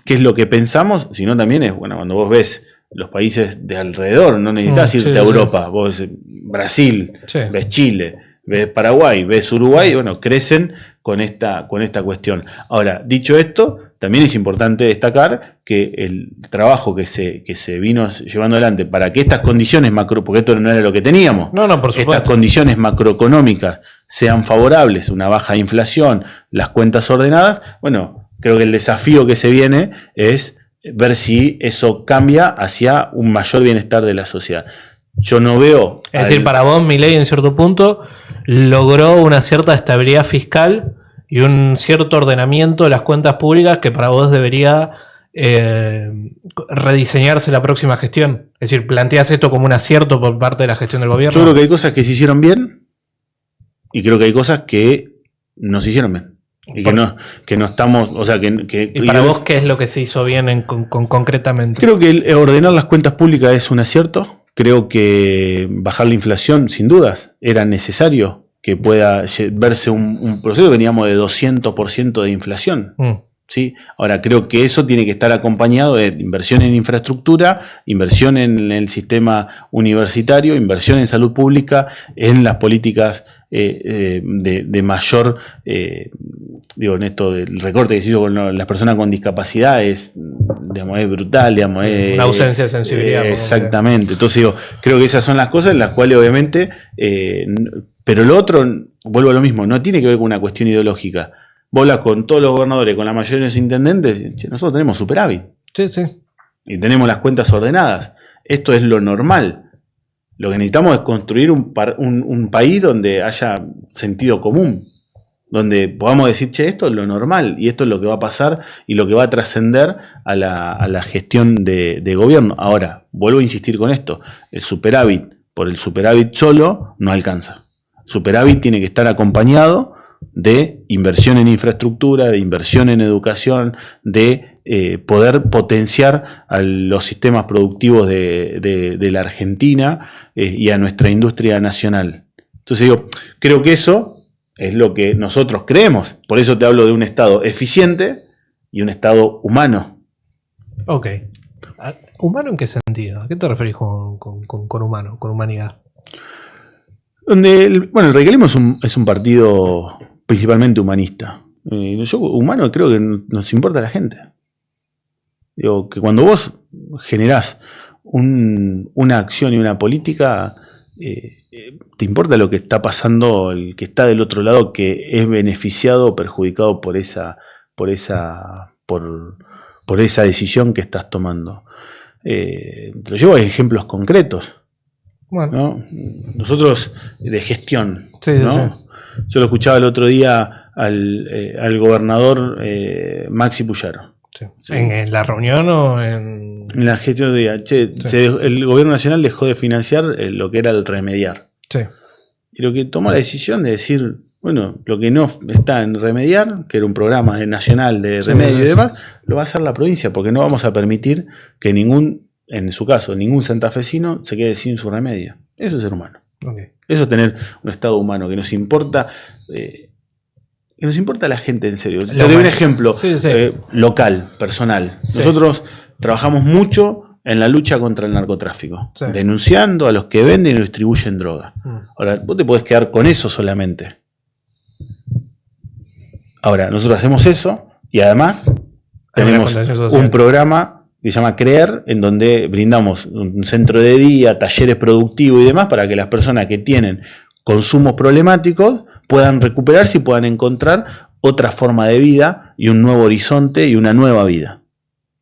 [SPEAKER 2] qué es lo que pensamos, sino también es, bueno, cuando vos ves los países de alrededor, no necesitas irte a Europa, vos ves Brasil, ves Chile, ves Paraguay, ves Uruguay, bueno, crecen con esta cuestión. Ahora, dicho esto, también es importante destacar que el trabajo que se vino llevando adelante para que estas condiciones porque esto no era lo que teníamos,
[SPEAKER 1] por supuesto,
[SPEAKER 2] estas condiciones macroeconómicas sean favorables, una baja inflación, las cuentas ordenadas, bueno, creo que el desafío que se viene es ver si eso cambia hacia un mayor bienestar de la sociedad. Yo no veo...
[SPEAKER 1] Es decir, para vos, Milei en cierto punto logró una cierta estabilidad fiscal y un cierto ordenamiento de las cuentas públicas que para vos debería rediseñarse la próxima gestión. Es decir, ¿planteas esto como un acierto por parte de la gestión del gobierno?
[SPEAKER 2] Yo creo que hay cosas que se hicieron bien y creo que hay cosas que no se hicieron bien. Y que no estamos, o sea, que
[SPEAKER 1] ¿Y para vos qué es lo que se hizo bien concretamente?
[SPEAKER 2] Creo que ordenar las cuentas públicas es un acierto. Creo que bajar la inflación, sin dudas, era necesario que pueda verse un proceso. Veníamos de 200% de inflación. ¿Sí? Ahora, creo que eso tiene que estar acompañado de inversión en infraestructura, inversión en el sistema universitario, inversión en salud pública, en las políticas de mayor, en esto del recorte que se hizo con las personas con discapacidad es brutal,
[SPEAKER 1] una ausencia de sensibilidad.
[SPEAKER 2] Exactamente. Entonces creo que esas son las cosas en las cuales obviamente, pero lo otro, vuelvo a lo mismo, no tiene que ver con una cuestión ideológica. Vos hablas con todos los gobernadores, con la mayoría de los intendentes, nosotros tenemos superávit.
[SPEAKER 1] Sí.
[SPEAKER 2] Y tenemos las cuentas ordenadas. Esto es lo normal. Lo que necesitamos es construir un país donde haya sentido común, donde podamos decir, esto es lo normal y esto es lo que va a pasar y lo que va a trascender a la gestión de gobierno. Ahora, vuelvo a insistir con esto, el superávit por el superávit solo no alcanza. Superávit tiene que estar acompañado de inversión en infraestructura, de inversión en educación, de poder potenciar a los sistemas productivos de la Argentina y a nuestra industria nacional. Entonces creo que eso es lo que nosotros creemos. Por eso te hablo de un Estado eficiente y un Estado humano.
[SPEAKER 1] Ok. ¿Humano en qué sentido? ¿A qué te referís con humano, con humanidad?
[SPEAKER 2] Donde el radicalismo es un partido principalmente humanista. Yo, humano, creo que nos importa a la gente. Que cuando vos generás una acción y una política, ¿te importa lo que está pasando, el que está del otro lado, que es beneficiado o perjudicado por esa decisión que estás tomando? Te lo llevo a ejemplos concretos.
[SPEAKER 1] Bueno.
[SPEAKER 2] ¿No? Nosotros, de gestión,
[SPEAKER 1] sí,
[SPEAKER 2] ¿no?
[SPEAKER 1] Sí.
[SPEAKER 2] Yo lo escuchaba el otro día al gobernador Maxi Puyaro.
[SPEAKER 1] Sí.
[SPEAKER 2] Sí.
[SPEAKER 1] ¿En la reunión o en...?
[SPEAKER 2] En la gestión de día, el gobierno nacional dejó de financiar lo que era el remediar.
[SPEAKER 1] Sí.
[SPEAKER 2] Y lo que tomó la decisión de decir, bueno, lo que no está en remediar, que era un programa nacional de remedio y demás, lo va a hacer la provincia, porque no vamos a permitir que en su caso, ningún santafesino se quede sin su remedio. Eso es ser humano.
[SPEAKER 1] Okay.
[SPEAKER 2] Eso es tener un estado humano que nos importa. Que nos importa a la gente, en serio. Te doy un ejemplo local, personal. Sí. Nosotros trabajamos mucho en la lucha contra el narcotráfico, denunciando a los que venden y distribuyen droga. Ahora, vos te podés quedar con eso solamente. Ahora, nosotros hacemos eso y además tenemos un programa que se llama CREER, en donde brindamos un centro de día, talleres productivos y demás para que las personas que tienen consumos problemáticos puedan recuperarse y puedan encontrar otra forma de vida y un nuevo horizonte y una nueva vida,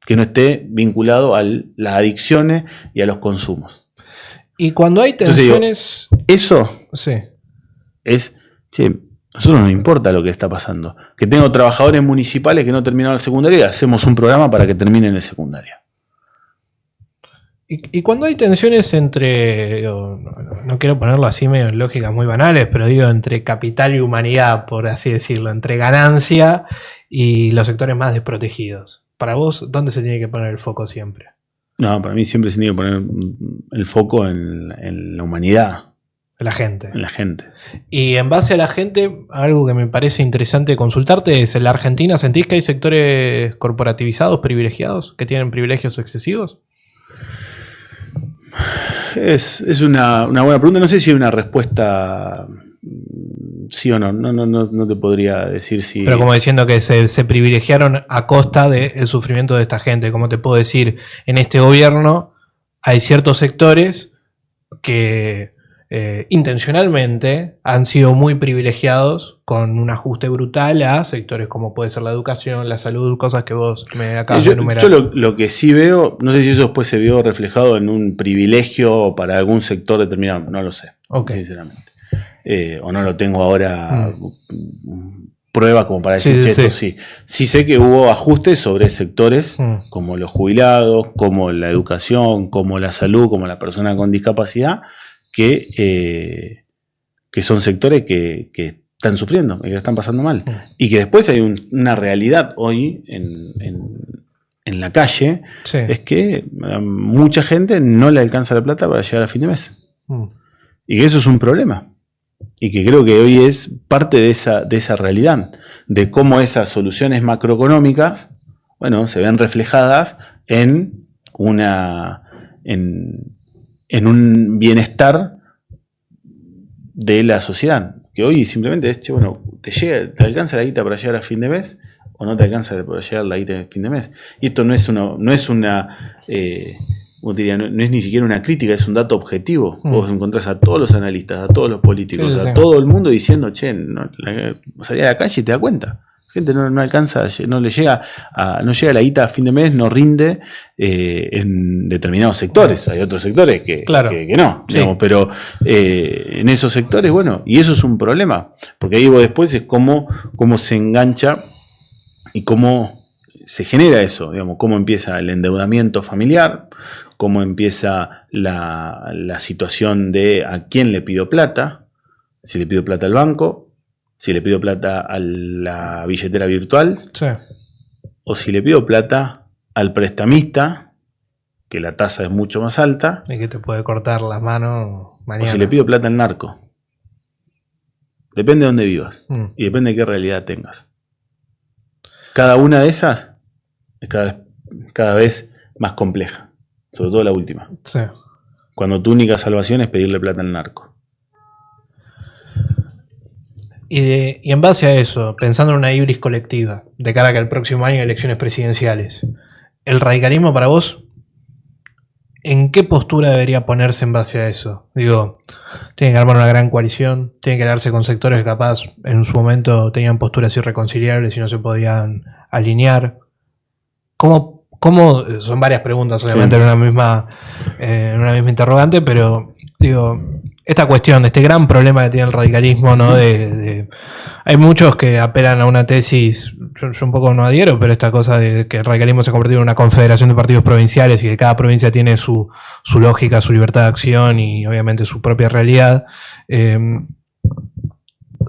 [SPEAKER 2] que no esté vinculado a las adicciones y a los consumos.
[SPEAKER 1] Y cuando hay tensiones...
[SPEAKER 2] Entonces, eso es... Che, a nosotros no nos importa lo que está pasando. Que tengo trabajadores municipales que no terminaron el secundario y hacemos un programa para que terminen el secundario.
[SPEAKER 1] Y cuando hay tensiones entre, no quiero ponerlo así medio en lógicas muy banales, pero digo entre capital y humanidad, por así decirlo, entre ganancia y los sectores más desprotegidos. Para vos, ¿dónde se tiene que poner el foco siempre?
[SPEAKER 2] No, para mí siempre se tiene que poner el foco en la humanidad.
[SPEAKER 1] La gente.
[SPEAKER 2] En la gente.
[SPEAKER 1] Y en base a la gente, algo que me parece interesante consultarte es, ¿en la Argentina sentís que hay sectores corporativizados, privilegiados, que tienen privilegios excesivos?
[SPEAKER 2] Es una buena pregunta. No sé si hay una respuesta sí o no. No te podría decir si...
[SPEAKER 1] Pero como diciendo que se privilegiaron a costa del sufrimiento de esta gente. Como te puedo decir, en este gobierno hay ciertos sectores que intencionalmente han sido muy privilegiados con un ajuste brutal a sectores como puede ser la educación, la salud, cosas que vos me acabas de enumerar.
[SPEAKER 2] Yo lo que sí veo, no sé si eso después se vio reflejado en un privilegio para algún sector determinado, no lo sé, sinceramente. O no lo tengo ahora prueba como para decir, esto sí. Sí sé que hubo ajustes sobre sectores como los jubilados, como la educación, como la salud, como la persona con discapacidad, que son sectores que están sufriendo, que la están pasando mal. Y que después hay una realidad hoy en la calle, es que a mucha gente no le alcanza la plata para llegar a fin de mes. Y que eso es un problema. Y que creo que hoy es parte de esa realidad, de cómo esas soluciones macroeconómicas, bueno, se ven reflejadas en un bienestar de la sociedad, que hoy simplemente es, bueno, ¿te alcanza la guita para llegar a fin de mes o no te alcanza para llegar la guita a fin de mes? Y esto no es ni siquiera una crítica, es un dato objetivo. Vos encontrás a todos los analistas, a todos los políticos, a todo el mundo diciendo, salí a la calle y te das cuenta. Gente no alcanza, no llega la guita a fin de mes, no rinde en determinados sectores. Hay otros sectores que no, digamos, pero en esos sectores, bueno, y eso es un problema, porque ahí vos después es cómo se engancha y cómo se genera eso, digamos, cómo empieza el endeudamiento familiar, cómo empieza la situación de a quién le pido plata, si le pido plata al banco, si le pido plata a la billetera virtual, o si le pido plata al prestamista, que la tasa es mucho más alta,
[SPEAKER 1] y que te puede cortar las manos mañana.
[SPEAKER 2] O si le pido plata al narco. Depende de dónde vivas y depende de qué realidad tengas. Cada una de esas es cada vez más compleja, sobre todo la última. Cuando tu única salvación es pedirle plata al narco.
[SPEAKER 1] Y en base a eso, pensando en una hibris colectiva, de cara a que el próximo año hay elecciones presidenciales, ¿el radicalismo para vos ¿en qué postura debería ponerse en base a eso? Digo, tienen que armar una gran coalición, tienen que darse con sectores que capaz en su momento tenían posturas irreconciliables y no se podían alinear. ¿Cómo son varias preguntas, obviamente, en una misma interrogante, pero digo, esta cuestión, este gran problema que tiene el radicalismo, ¿no? Hay muchos que apelan a una tesis, yo un poco no adhiero, pero esta cosa de que el radicalismo se ha convertido en una confederación de partidos provinciales y que cada provincia tiene su lógica, su libertad de acción y obviamente su propia realidad.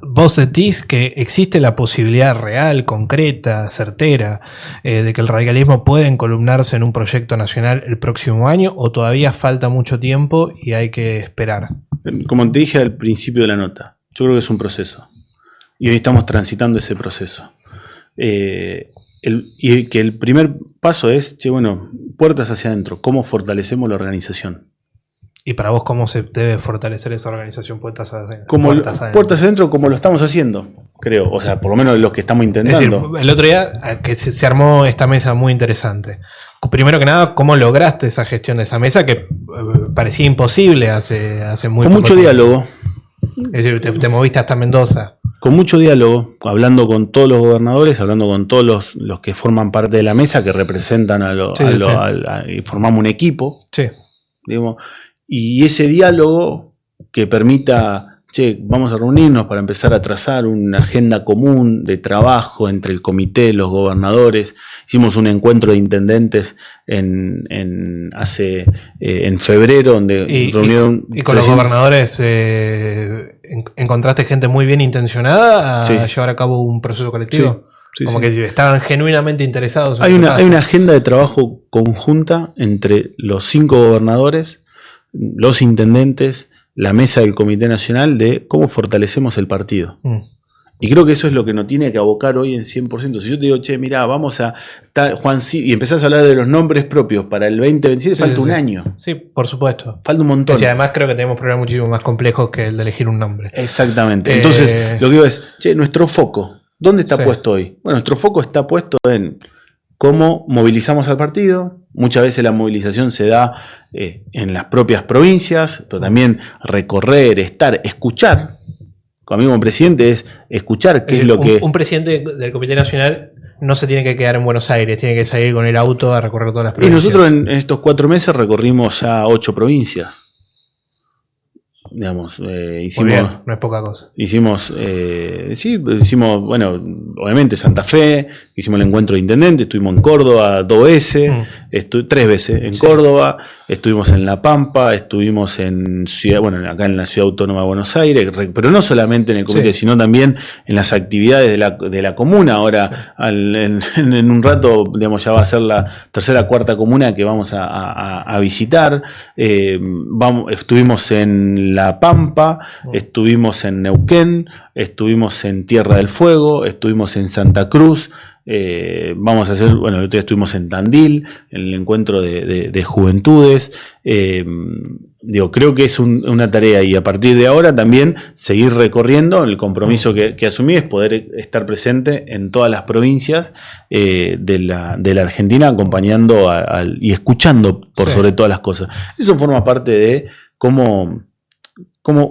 [SPEAKER 1] ¿Vos sentís que existe la posibilidad real, concreta, certera, de que el radicalismo pueda encolumnarse en un proyecto nacional el próximo año, o todavía falta mucho tiempo y hay que esperar?
[SPEAKER 2] Como te dije al principio de la nota, yo creo que es un proceso. Y hoy estamos transitando ese proceso. Y que el primer paso es, puertas hacia adentro, ¿cómo fortalecemos la organización?
[SPEAKER 1] ¿Y para vos cómo se debe fortalecer esa organización puertas adentro?
[SPEAKER 2] Puertas adentro como lo estamos haciendo, creo. O sea, por lo menos lo que estamos intentando.
[SPEAKER 1] Es decir, el otro día que se armó esta mesa muy interesante. Primero que nada, ¿cómo lograste esa gestión de esa mesa que parecía imposible hace muy poco tiempo?
[SPEAKER 2] Con mucho diálogo.
[SPEAKER 1] Es decir, te moviste hasta Mendoza.
[SPEAKER 2] Con mucho diálogo, hablando con todos los gobernadores, hablando con todos los que forman parte de la mesa, que representan y formamos un equipo.
[SPEAKER 1] Sí.
[SPEAKER 2] Digamos, y ese diálogo que permita, vamos a reunirnos para empezar a trazar una agenda común de trabajo entre el comité, los gobernadores. Hicimos un encuentro de intendentes en febrero, donde reunieron...
[SPEAKER 1] ¿Y con los gobernadores encontraste gente muy bien intencionada a llevar a cabo un proceso colectivo? Sí, como que estaban genuinamente interesados.
[SPEAKER 2] Hay una agenda de trabajo conjunta entre los 5 gobernadores, los intendentes, la mesa del Comité Nacional, de cómo fortalecemos el partido. Y creo que eso es lo que nos tiene que abocar hoy en 100%. Si yo te digo, mirá, vamos a Juan y empezás a hablar de los nombres propios para el 2027, falta un año.
[SPEAKER 1] Sí, por supuesto.
[SPEAKER 2] Falta un montón.
[SPEAKER 1] Y además creo que tenemos problemas muchísimo más complejos que el de elegir un nombre.
[SPEAKER 2] Exactamente. Entonces, lo que digo es, nuestro foco, ¿dónde está puesto hoy? Bueno, nuestro foco está puesto en cómo movilizamos al partido. Muchas veces la movilización se da en las propias provincias, pero también recorrer, escuchar. A mí como presidente es escuchar qué es lo que...
[SPEAKER 1] Un presidente del Comité Nacional no se tiene que quedar en Buenos Aires, tiene que salir con el auto a recorrer todas las provincias.
[SPEAKER 2] Y nosotros en estos 4 meses recorrimos ya 8 provincias. Digamos, hicimos...
[SPEAKER 1] Muy bien, no es poca cosa.
[SPEAKER 2] Hicimos, bueno, obviamente Santa Fe, hicimos el encuentro de intendente, estuvimos en Córdoba 2 veces, 3 veces en Córdoba, estuvimos en La Pampa, estuvimos en acá en la Ciudad Autónoma de Buenos Aires, pero no solamente en el comité, sino también en las actividades de la comuna. Ahora, en un rato, digamos, ya va a ser la 3ª, 4ª comuna que vamos a visitar. Estuvimos en La Pampa, estuvimos en Neuquén, estuvimos en Tierra del Fuego, estuvimos en Santa Cruz. Vamos a hacer, el otro día estuvimos en Tandil, en el encuentro de juventudes. Creo que es una tarea, y a partir de ahora también seguir recorriendo. El compromiso que asumí es poder estar presente en todas las provincias de la Argentina, acompañando y escuchando por sobre todas las cosas. Eso forma parte de cómo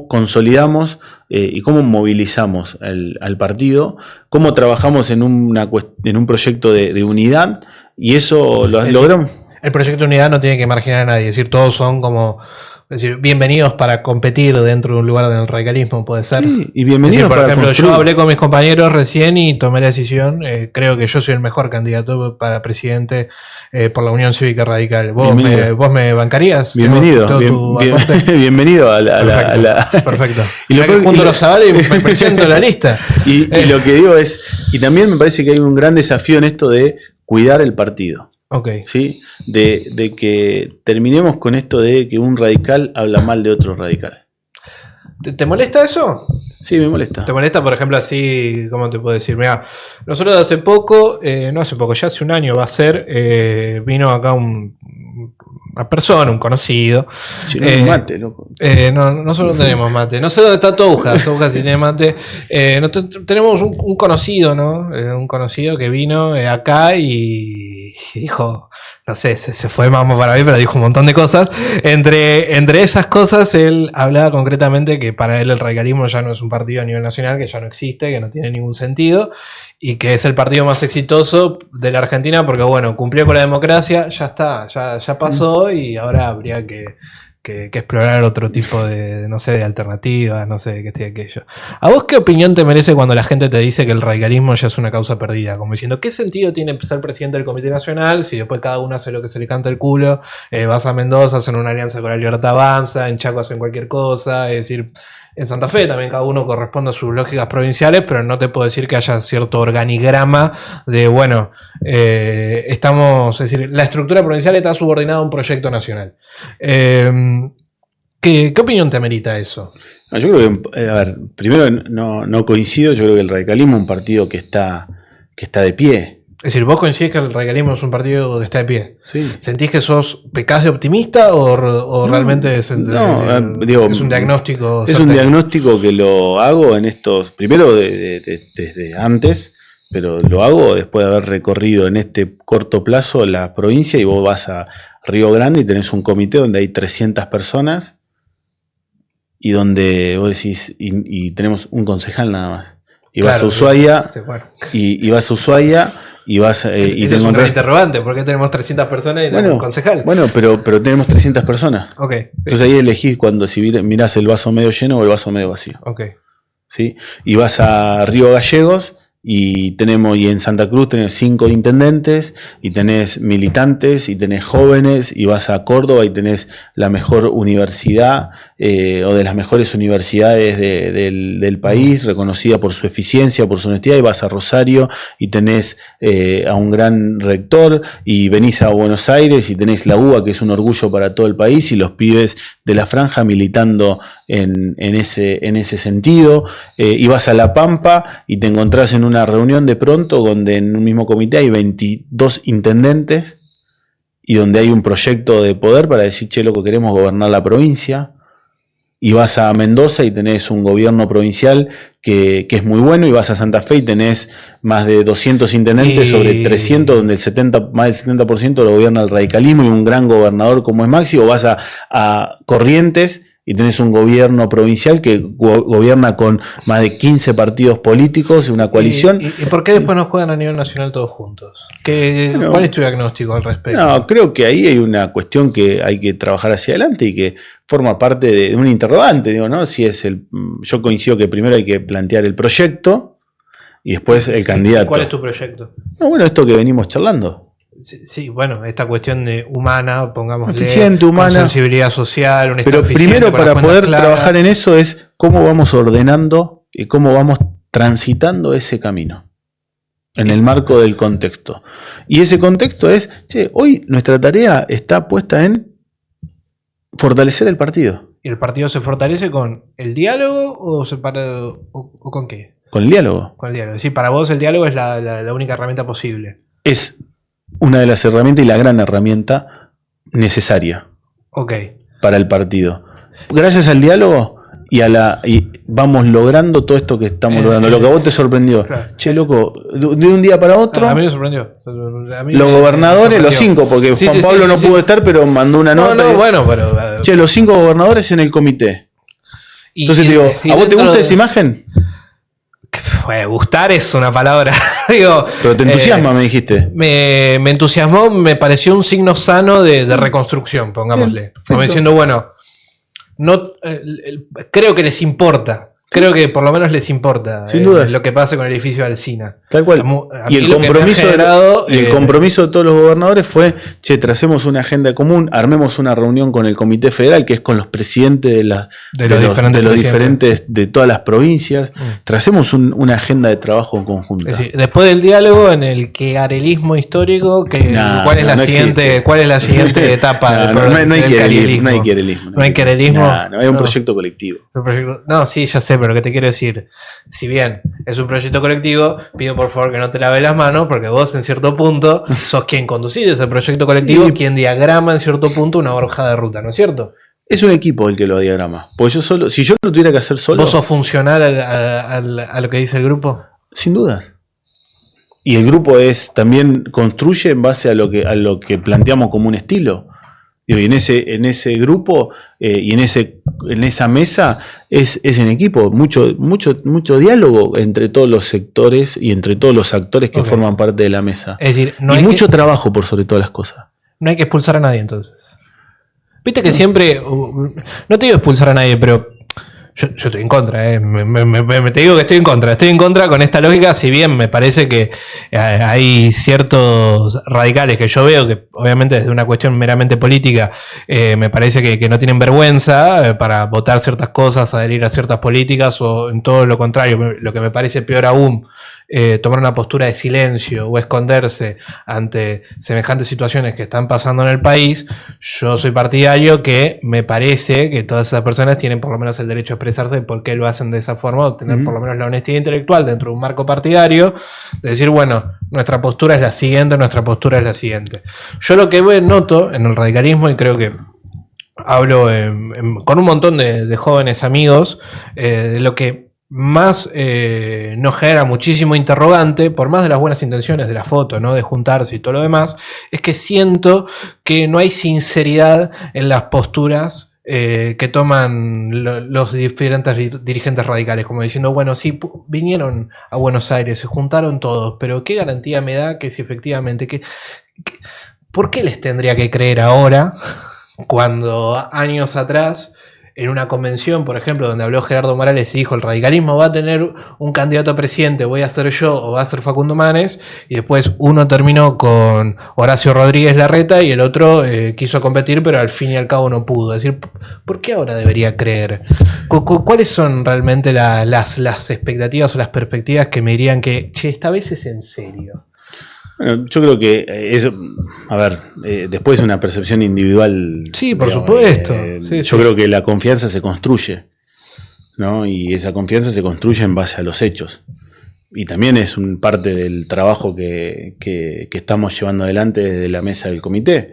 [SPEAKER 2] consolidamos y cómo movilizamos al partido, cómo trabajamos en un proyecto de unidad, y eso lo logramos.
[SPEAKER 1] El proyecto de unidad no tiene que marginar a nadie, es decir, todos son como... Es decir, bienvenidos para competir dentro de un lugar del radicalismo, puede ser.
[SPEAKER 2] Sí, y bienvenidos
[SPEAKER 1] por ejemplo, yo hablé con mis compañeros recién y tomé la decisión. Creo que yo soy el mejor candidato para presidente por la Unión Cívica Radical. ¿Vos me bancarías?
[SPEAKER 2] Bienvenido. Bienvenido a la...
[SPEAKER 1] Perfecto. Y lo que junto los avales me presento en la lista.
[SPEAKER 2] Y lo que digo es, y también me parece que hay un gran desafío en esto de cuidar el partido.
[SPEAKER 1] Okay.
[SPEAKER 2] ¿Sí? De que terminemos con esto de que un radical habla mal de otro radical.
[SPEAKER 1] ¿Te molesta eso?
[SPEAKER 2] Sí, me molesta.
[SPEAKER 1] ¿Te molesta, por ejemplo, así, cómo te puedo decir? Mira, nosotros hace poco, ya hace un año va a ser, vino acá una persona, un conocido.
[SPEAKER 2] Mate, loco.
[SPEAKER 1] Nosotros no tenemos mate. No sé dónde está Touja. Touja sí tiene mate. Tenemos un conocido, ¿no? Un conocido que vino acá y dijo, no sé, se fue Mamo para mí, pero dijo un montón de cosas. Entre esas cosas, él hablaba concretamente que para él el radicalismo ya no es un partido a nivel nacional, que ya no existe, que no tiene ningún sentido, y que es el partido más exitoso de la Argentina porque, bueno, cumplió con la democracia, ya está, ya pasó, y ahora habría que explorar otro tipo de, no sé, de alternativas, no sé, de qué esté aquello. ¿A vos qué opinión te merece cuando la gente te dice que el radicalismo ya es una causa perdida? Como diciendo, ¿qué sentido tiene ser presidente del Comité Nacional si después cada uno hace lo que se le canta el culo? Vas a Mendoza, hacen una alianza con la Libertad Avanza, en Chaco hacen cualquier cosa, es decir, en Santa Fe también cada uno corresponde a sus lógicas provinciales, pero no te puedo decir que haya cierto organigrama de, bueno, es decir, la estructura provincial está subordinada a un proyecto nacional. ¿Qué opinión te amerita eso?
[SPEAKER 2] No, yo creo que, a ver, primero no coincido, yo creo que el radicalismo es un partido que está de pie.
[SPEAKER 1] Es decir, ¿vos coincidís que el radicalismo es un partido que está de pie?
[SPEAKER 2] Sí.
[SPEAKER 1] ¿Sentís que pecás de optimista o realmente es un diagnóstico?
[SPEAKER 2] Es un diagnóstico que lo hago en estos, primero desde antes, pero lo hago después de haber recorrido en este corto plazo la provincia, y vos vas a Río Grande y tenés un comité donde hay 300 personas y donde vos decís, y tenemos un concejal nada más. Y vas a Ushuaia, y vas a Ushuaia, y vas y
[SPEAKER 1] es un gran interrogante, ¿por qué tenemos 300 personas y tenemos un concejal?
[SPEAKER 2] Bueno, pero tenemos 300 personas.
[SPEAKER 1] Okay.
[SPEAKER 2] Entonces ahí elegís si mirás el vaso medio lleno o el vaso medio vacío.
[SPEAKER 1] Okay.
[SPEAKER 2] ¿Sí? Y vas a Río Gallegos y en Santa Cruz tenés 5 intendentes y tenés militantes y tenés jóvenes, y vas a Córdoba y tenés la mejor universidad o de las mejores universidades del país, reconocida por su eficiencia, por su honestidad, y vas a Rosario y tenés a un gran rector, y venís a Buenos Aires y tenés la UBA, que es un orgullo para todo el país, y los pibes de la franja militando en ese sentido, y vas a La Pampa y te encontrás en una reunión de pronto donde en un mismo comité hay 22 intendentes y donde hay un proyecto de poder para decir, che, loco, queremos gobernar la provincia. Y vas a Mendoza y tenés un gobierno provincial que es muy bueno, y vas a Santa Fe y tenés más de 200 intendentes sobre 300, donde más del 70% lo gobierna el radicalismo, y un gran gobernador como es Maxi. O vas a Corrientes y tenés un gobierno provincial que gobierna con más de 15 partidos políticos, una coalición.
[SPEAKER 1] ¿Y por qué después no juegan a nivel nacional todos juntos? ¿Cuál es tu diagnóstico al respecto?
[SPEAKER 2] No, creo que ahí hay una cuestión que hay que trabajar hacia adelante y que forma parte de un interrogante, digo, ¿no? Yo coincido que primero hay que plantear el proyecto y después el candidato.
[SPEAKER 1] ¿Cuál es tu proyecto?
[SPEAKER 2] No, bueno, esto que venimos charlando.
[SPEAKER 1] Sí, bueno, esta cuestión de humana, pongámosle,
[SPEAKER 2] humana,
[SPEAKER 1] con sensibilidad social, un
[SPEAKER 2] pero primero para poder trabajar en eso es cómo vamos ordenando y cómo vamos transitando ese camino en el marco del contexto. Y ese contexto es, hoy nuestra tarea está puesta en fortalecer el partido.
[SPEAKER 1] ¿Y el partido se fortalece con el diálogo o con qué?
[SPEAKER 2] Con el diálogo.
[SPEAKER 1] Con el diálogo. Sí, para vos el diálogo es la única herramienta posible.
[SPEAKER 2] Es una de las herramientas y la gran herramienta necesaria para el partido. Gracias al diálogo y vamos logrando todo esto que estamos logrando. Lo que a vos te sorprendió. Claro. Che, loco, de un día para otro.
[SPEAKER 1] A mí me sorprendió.
[SPEAKER 2] Los gobernadores, los 5, porque Juan Pablo no pudo estar, pero mandó una nota.
[SPEAKER 1] Pero.
[SPEAKER 2] Che, los 5 gobernadores en el comité. Entonces digo, ¿a vos te gusta esa imagen?
[SPEAKER 1] Gustar es una palabra. Digo,
[SPEAKER 2] pero te entusiasma, me dijiste.
[SPEAKER 1] Me entusiasmó, me pareció un signo sano de reconstrucción, pongámosle. Como diciendo, bueno, creo que les importa. Creo que por lo menos les importa lo que pase con el edificio de Alsina.
[SPEAKER 2] Tal cual. Y el compromiso de todos los gobernadores fue, tracemos una agenda común, armemos una reunión con el Comité Federal, que es con los presidentes de los diferentes de todas las provincias. Tracemos una agenda de trabajo conjunta.
[SPEAKER 1] Es decir, después del diálogo en el queharelismo histórico, ¿cuál es la siguiente etapa?
[SPEAKER 2] No hay queharelismo.
[SPEAKER 1] No hay queharelismo.
[SPEAKER 2] No hay un proyecto colectivo.
[SPEAKER 1] No, sí, ya sé, pero lo que te quiero decir, si bien es un proyecto colectivo, pido por favor que no te laves las manos, porque vos en cierto punto sos quien conducís ese proyecto colectivo, quien diagrama en cierto punto una hoja de ruta, ¿no es cierto?
[SPEAKER 2] Es un equipo el que lo diagrama. Porque si yo lo tuviera que hacer solo.
[SPEAKER 1] ¿Vos sos funcional a lo que dice el grupo?
[SPEAKER 2] Sin duda. Y el grupo también construye en base a lo que planteamos como un estilo. Y en ese grupo y en esa mesa es en equipo, mucho diálogo entre todos los sectores y entre todos los actores que forman parte de la mesa.
[SPEAKER 1] Es decir,
[SPEAKER 2] y mucho trabajo por sobre todas las cosas.
[SPEAKER 1] No hay que expulsar a nadie entonces. Viste que siempre, no te digo expulsar a nadie, pero yo estoy en contra, te digo que estoy en contra con esta lógica, si bien me parece que hay ciertos radicales que yo veo que obviamente desde una cuestión meramente política me parece que no tienen vergüenza para votar ciertas cosas, adherir a ciertas políticas o en todo lo contrario, lo que me parece peor aún, tomar una postura de silencio o esconderse ante semejantes situaciones que están pasando en el país. Yo soy partidario que me parece que todas esas personas tienen por lo menos el derecho a expresarse de por qué lo hacen de esa forma, o tener por lo menos la honestidad intelectual dentro de un marco partidario, de decir, bueno, nuestra postura es la siguiente. Yo lo que noto en el radicalismo, y creo que hablo con un montón de jóvenes amigos, de lo que más nos genera muchísimo interrogante, por más de las buenas intenciones de la foto, ¿no? De juntarse y todo lo demás, es que siento que no hay sinceridad en las posturas que toman los diferentes dirigentes radicales, como diciendo, bueno, sí, vinieron a Buenos Aires, se juntaron todos, pero ¿qué garantía me da que si efectivamente, ¿por qué les tendría que creer ahora cuando años atrás en una convención, por ejemplo, donde habló Gerardo Morales y dijo el radicalismo va a tener un candidato a presidente, voy a ser yo o va a ser Facundo Manes, y después uno terminó con Horacio Rodríguez Larreta y el otro quiso competir, pero al fin y al cabo no pudo? Es decir, ¿por qué ahora debería creer? ¿Cuáles son realmente las expectativas o las perspectivas que me dirían que, che, esta vez es en serio?
[SPEAKER 2] Bueno, yo creo que eso, después es una percepción individual.
[SPEAKER 1] Sí, por supuesto.
[SPEAKER 2] Yo creo que la confianza se construye, ¿no? Y esa confianza se construye en base a los hechos. Y también es parte del trabajo que estamos llevando adelante desde la mesa del comité.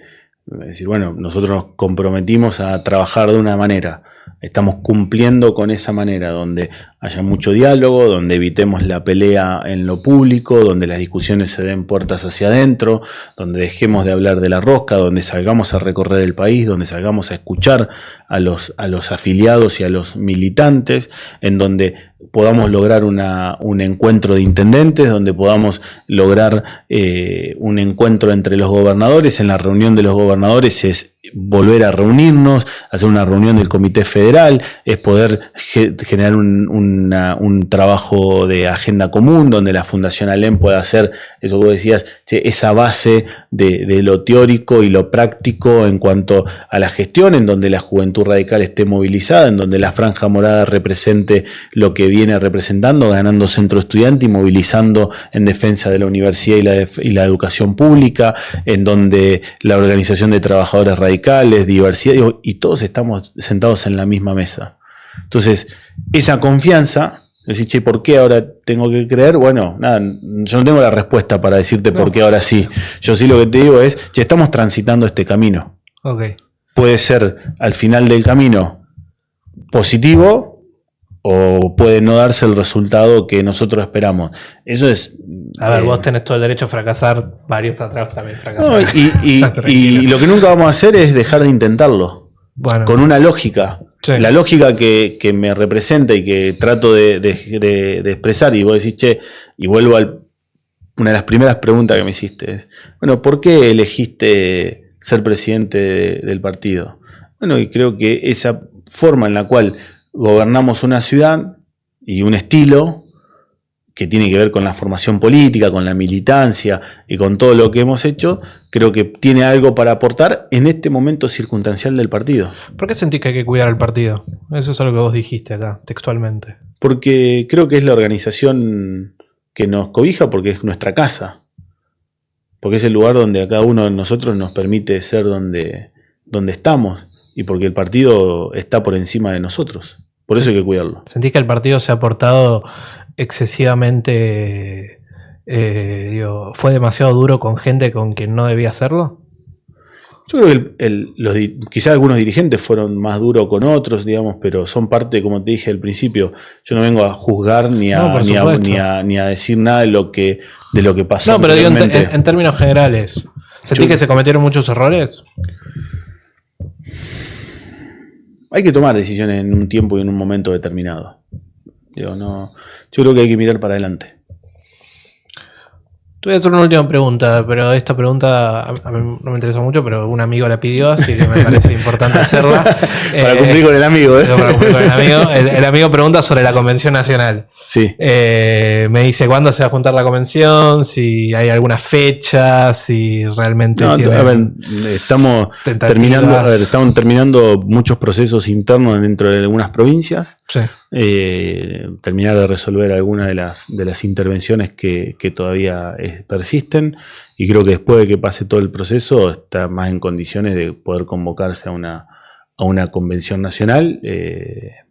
[SPEAKER 2] Es decir, bueno, nosotros nos comprometimos a trabajar de una manera. Estamos cumpliendo con esa manera, donde haya mucho diálogo, donde evitemos la pelea en lo público, donde las discusiones se den puertas hacia adentro, donde dejemos de hablar de la rosca, donde salgamos a recorrer el país, donde salgamos a escuchar a los afiliados y a los militantes, en donde podamos lograr un encuentro de intendentes, donde podamos lograr un encuentro entre los gobernadores. En la reunión de los gobernadores es volver a reunirnos, hacer una reunión del Comité Federal, es poder generar un trabajo de agenda común, donde la Fundación Alem pueda hacer, eso que vos decías, esa base de lo teórico y lo práctico en cuanto a la gestión, en donde la Juventud Radical esté movilizada, en donde la Franja Morada represente lo que viene representando, ganando centro estudiante y movilizando en defensa de la universidad y la educación pública, en donde la Organización de Trabajadores Radicales, diversidad, y todos estamos sentados en la misma mesa. Entonces, esa confianza, decir, che, ¿por qué ahora tengo que creer? Bueno, nada, yo no tengo la respuesta para decirte por qué ahora sí. Yo sí lo que te digo es, che, estamos transitando este camino.
[SPEAKER 1] Okay.
[SPEAKER 2] Puede ser al final del camino positivo o puede no darse el resultado que nosotros esperamos. Eso es...
[SPEAKER 1] A ver, vos tenés todo el derecho a fracasar, varios atrás también fracasaron.
[SPEAKER 2] No, y lo que nunca vamos a hacer es dejar de intentarlo.
[SPEAKER 1] Bueno.
[SPEAKER 2] Con una lógica.
[SPEAKER 1] Sí.
[SPEAKER 2] La lógica que me representa y que trato de expresar, y vos decís, che, y vuelvo a una de las primeras preguntas que me hiciste, es, bueno, ¿por qué elegiste ser presidente del partido? Bueno, y creo que esa forma en la cual gobernamos una ciudad y un estilo que tiene que ver con la formación política, con la militancia y con todo lo que hemos hecho, creo que tiene algo para aportar en este momento circunstancial del partido.
[SPEAKER 1] ¿Por qué sentís que hay que cuidar al partido? Eso es algo que vos dijiste acá, textualmente.
[SPEAKER 2] Porque creo que es la organización que nos cobija, porque es nuestra casa. Porque es el lugar donde a cada uno de nosotros nos permite ser donde estamos. Y porque el partido está por encima de nosotros. Por eso hay que cuidarlo.
[SPEAKER 1] ¿Sentís que el partido se ha portado excesivamente, fue demasiado duro con gente con quien no debía hacerlo?
[SPEAKER 2] Yo creo que quizás algunos dirigentes fueron más duros con otros, digamos, pero son parte, como te dije al principio, yo no vengo a juzgar ni a decir nada de lo que lo que pasó.
[SPEAKER 1] No, pero digo en términos generales, ¿sentís que se cometieron muchos errores?
[SPEAKER 2] Hay que tomar decisiones en un tiempo y en un momento determinado. Digo, no, yo creo que hay que mirar para adelante.
[SPEAKER 1] Te voy a hacer una última pregunta, pero esta pregunta a mí no me interesa mucho, pero un amigo la pidió, así que me parece importante hacerla.
[SPEAKER 2] Para cumplir con el amigo, ¿eh?
[SPEAKER 1] Para cumplir con el amigo. El amigo pregunta sobre la Convención Nacional.
[SPEAKER 2] Sí.
[SPEAKER 1] Me dice cuándo se va a juntar la convención, si hay alguna fecha, si realmente tiene...
[SPEAKER 2] A ver, estamos terminando muchos procesos internos dentro de algunas provincias.
[SPEAKER 1] Sí.
[SPEAKER 2] Terminar de resolver algunas de las intervenciones que todavía persisten, y creo que después de que pase todo el proceso está más en condiciones de poder convocarse a una convención nacional,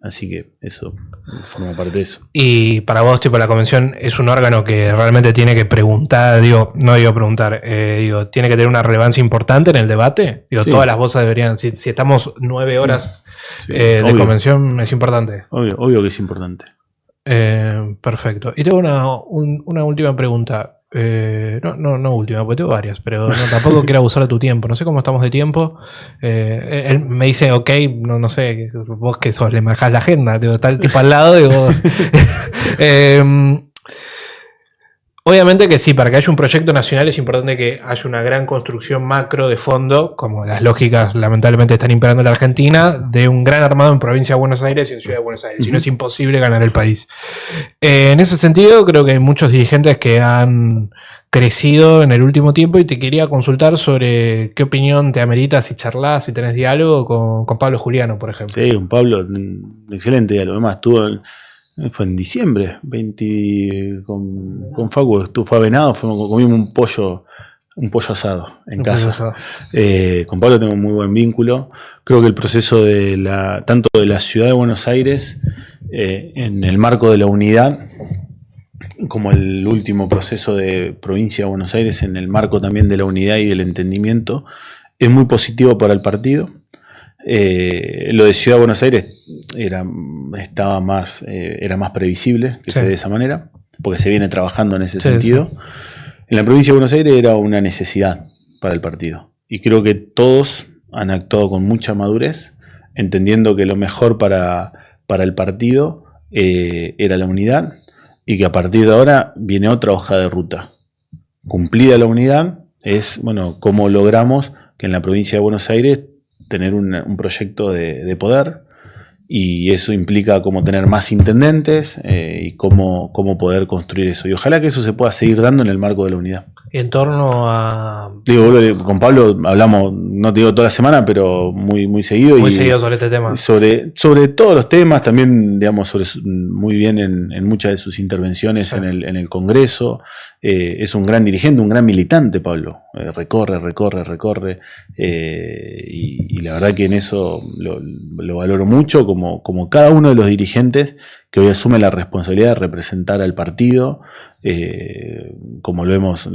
[SPEAKER 2] así que eso forma parte de eso.
[SPEAKER 1] Y para vos, tipo, la convención es un órgano que realmente tiene que preguntar, tiene que tener una relevancia importante en el debate. Sí. Todas las voces deberían, si estamos 9 horas de convención, es importante.
[SPEAKER 2] Obvio que es importante.
[SPEAKER 1] Perfecto. Y tengo una última pregunta. No última, porque tengo varias, pero tampoco quiero abusar de tu tiempo. No sé cómo estamos de tiempo. Él me dice, ok, no sé, vos que sos, le manejás la agenda, está el tipo al lado y vos... Obviamente que sí, para que haya un proyecto nacional es importante que haya una gran construcción macro de fondo, como las lógicas lamentablemente están imperando en la Argentina, de un gran armado en provincia de Buenos Aires y en Ciudad de Buenos Aires. Si no, es imposible ganar el país. En ese sentido, creo que hay muchos dirigentes que han crecido en el último tiempo y te quería consultar sobre qué opinión te amerita si charlas, si tenés diálogo con Pablo Juliano, por ejemplo.
[SPEAKER 2] Sí, con Pablo, excelente diálogo. Además, fue en diciembre, con Facu, fue a Venado, comimos un pollo asado en casa. Con Pablo tengo un muy buen vínculo. Creo que el proceso tanto de la ciudad de Buenos Aires, en el marco de la unidad, como el último proceso de provincia de Buenos Aires, en el marco también de la unidad y del entendimiento, es muy positivo para el partido. Lo de Ciudad de Buenos Aires era más previsible que se dé de esa manera, porque se viene trabajando en ese sentido. Sí. En la provincia de Buenos Aires era una necesidad para el partido, y creo que todos han actuado con mucha madurez, entendiendo que lo mejor para el partido era la unidad, y que a partir de ahora viene otra hoja de ruta. Cumplida la unidad, es cómo logramos que en la provincia de Buenos Aires tener un proyecto de poder, y eso implica cómo tener más intendentes y cómo poder construir eso. Y ojalá que eso se pueda seguir dando en el marco de la unidad.
[SPEAKER 1] Y en torno a...
[SPEAKER 2] con Pablo hablamos, no te digo toda la semana, pero muy seguido.
[SPEAKER 1] Muy seguido sobre este tema.
[SPEAKER 2] Sobre todos los temas, también, digamos, muy bien en muchas de sus intervenciones, sí, en el Congreso. Es un gran dirigente, un gran militante, Pablo. Recorre. Y la verdad que en eso lo valoro mucho, como cada uno de los dirigentes que hoy asume la responsabilidad de representar al partido, como lo hemos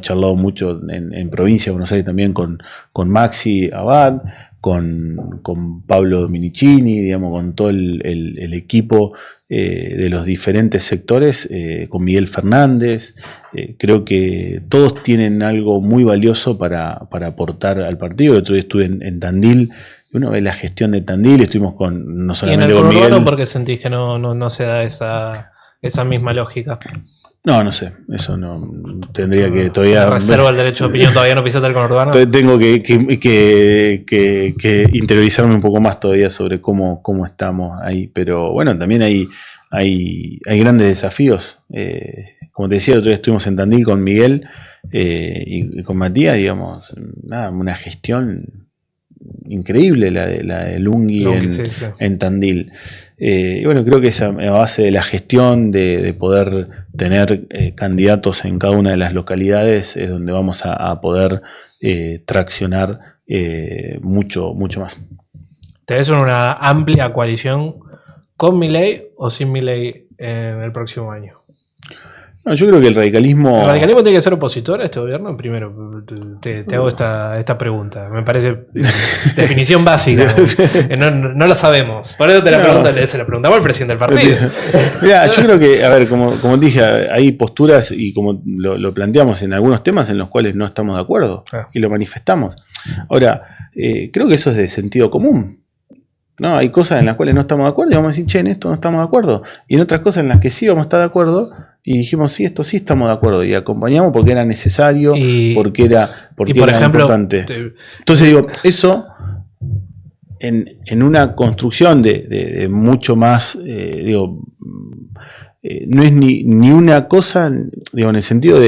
[SPEAKER 2] charlado mucho en provincia de Buenos Aires también con Maxi Abad, con Pablo Dominicini, digamos, con todo el equipo de los diferentes sectores, con Miguel Fernández. Creo que todos tienen algo muy valioso para aportar al partido. El otro día estuve en Tandil. Uno ve la gestión de Tandil, estuvimos no solamente con Miguel. ¿Y en el conurbano
[SPEAKER 1] por qué sentís que no se da esa misma lógica?
[SPEAKER 2] No sé, eso no tendría que todavía...
[SPEAKER 1] Reservo el derecho de opinión, todavía no pisaste el conurbano.
[SPEAKER 2] Tengo que interiorizarme un poco más todavía sobre cómo estamos ahí, pero bueno, también hay grandes desafíos. Como te decía, el otro día estuvimos en Tandil con Miguel y con Matías, digamos, una gestión increíble la de Lungui en Tandil. Y bueno, creo que es a base de la gestión, de poder tener candidatos en cada una de las localidades, es donde vamos a poder traccionar mucho más.
[SPEAKER 1] ¿Te ves en una amplia coalición con Milei o sin Milei en el próximo año?
[SPEAKER 2] No, yo creo que el radicalismo...
[SPEAKER 1] ¿El radicalismo tiene que ser opositor a este gobierno? Primero, te hago esta pregunta. Me parece definición básica. No lo sabemos. Por eso se la preguntamos al presidente del partido.
[SPEAKER 2] Mira, yo creo que, a ver, como dije, hay posturas y como lo planteamos en algunos temas en los cuales no estamos de acuerdo y lo manifestamos. Ahora, creo que eso es de sentido común. No, hay cosas en las cuales no estamos de acuerdo y vamos a decir, che, en esto no estamos de acuerdo. Y en otras cosas en las que sí vamos a estar de acuerdo y dijimos, sí, esto sí estamos de acuerdo. Y acompañamos porque era necesario, porque era
[SPEAKER 1] por ejemplo,
[SPEAKER 2] importante. Entonces digo, eso en una construcción de mucho más, no es ni una cosa, digo, en el sentido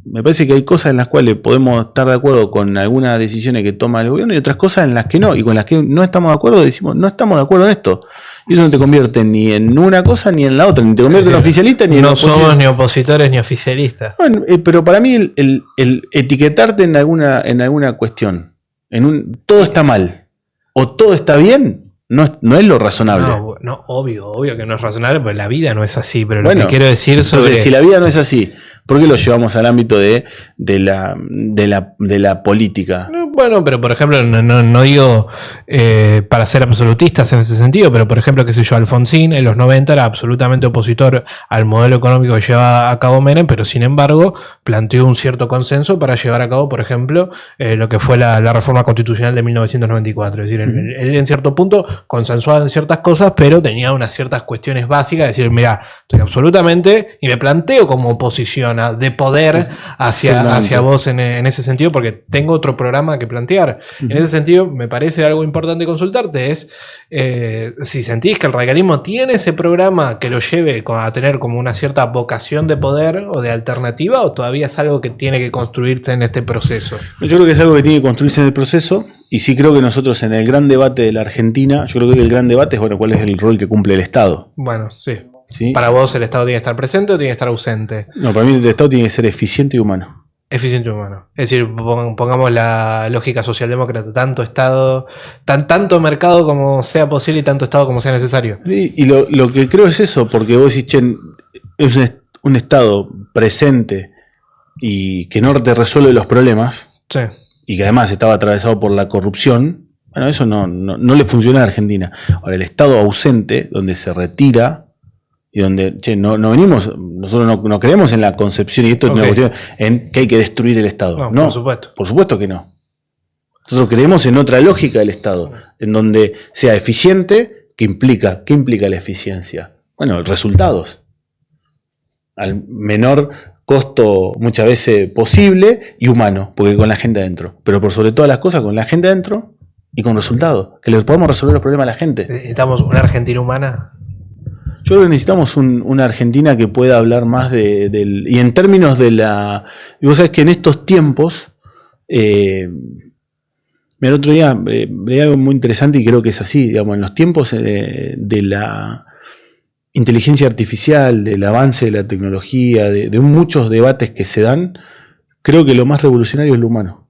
[SPEAKER 2] me parece que hay cosas en las cuales podemos estar de acuerdo con algunas decisiones que toma el gobierno y otras cosas en las que no, y con las que no estamos de acuerdo decimos, no estamos de acuerdo en esto. Y eso no te convierte ni en una cosa ni en la otra, ni te convierte en oficialista ni en opositor.
[SPEAKER 1] No somos ni opositores ni oficialistas.
[SPEAKER 2] Bueno, pero para mí el etiquetarte en alguna cuestión, todo está mal o todo está bien, no es lo razonable.
[SPEAKER 1] No, obvio que no es razonable, porque la vida no es así. Pero lo que quiero decir sobre...
[SPEAKER 2] Entonces, si la vida no es así, ¿por qué lo llevamos al ámbito de la política?
[SPEAKER 1] Bueno, pero por ejemplo, no digo para ser absolutistas en ese sentido, pero por ejemplo, qué sé yo, Alfonsín en los 90 era absolutamente opositor al modelo económico que llevaba a cabo Menem, pero sin embargo planteó un cierto consenso para llevar a cabo, por ejemplo, lo que fue la reforma constitucional de 1994. Es decir, él en cierto punto consensuaba en ciertas cosas, pero tenía unas ciertas cuestiones básicas, es decir, mira, estoy absolutamente, y me planteo como oposición de poder hacia vos en ese sentido, porque tengo otro programa que plantear. En ese sentido, me parece algo importante consultarte, es si sentís que el radicalismo tiene ese programa que lo lleve a tener como una cierta vocación de poder o de alternativa, o todavía es algo que tiene que construirse en este proceso.
[SPEAKER 2] Yo creo que es algo que tiene que construirse en el proceso, y sí creo que nosotros en el gran debate de la Argentina, yo creo que el gran debate es, bueno, ¿cuál es el rol que cumple el Estado?
[SPEAKER 1] Bueno, sí.
[SPEAKER 2] ¿Sí?
[SPEAKER 1] ¿Para vos el Estado tiene que estar presente o tiene que estar ausente?
[SPEAKER 2] No, para mí el Estado tiene que ser eficiente y humano.
[SPEAKER 1] Eficiente y humano. Es decir, pongamos la lógica socialdemócrata, tanto Estado, tanto mercado como sea posible y tanto Estado como sea necesario.
[SPEAKER 2] Y lo que creo es eso, porque vos decís, che, es un Estado presente y que no te resuelve los problemas,
[SPEAKER 1] sí, y
[SPEAKER 2] que además estaba atravesado por la corrupción. Bueno, eso no le funciona a Argentina. Ahora, el Estado ausente, donde se retira y donde, che, no venimos, nosotros no creemos en la concepción, y esto es una cuestión, en que hay que destruir el Estado. No, por supuesto que no. Nosotros creemos en otra lógica del Estado, en donde sea eficiente. ¿Qué implica la eficiencia? Bueno, resultados. Al menor costo muchas veces posible y humano, porque con la gente adentro. Pero por sobre todas las cosas, con la gente adentro y con resultados. Que le podamos resolver los problemas a la gente.
[SPEAKER 1] ¿Necesitamos una Argentina humana?
[SPEAKER 2] Yo creo que necesitamos una Argentina que pueda hablar más y en términos de la... Y vos sabés que en estos tiempos... mira, el otro día veía algo muy interesante y creo que es así, digamos, en los tiempos de la inteligencia artificial, del avance de la tecnología, de muchos debates que se dan, creo que lo más revolucionario es lo humano.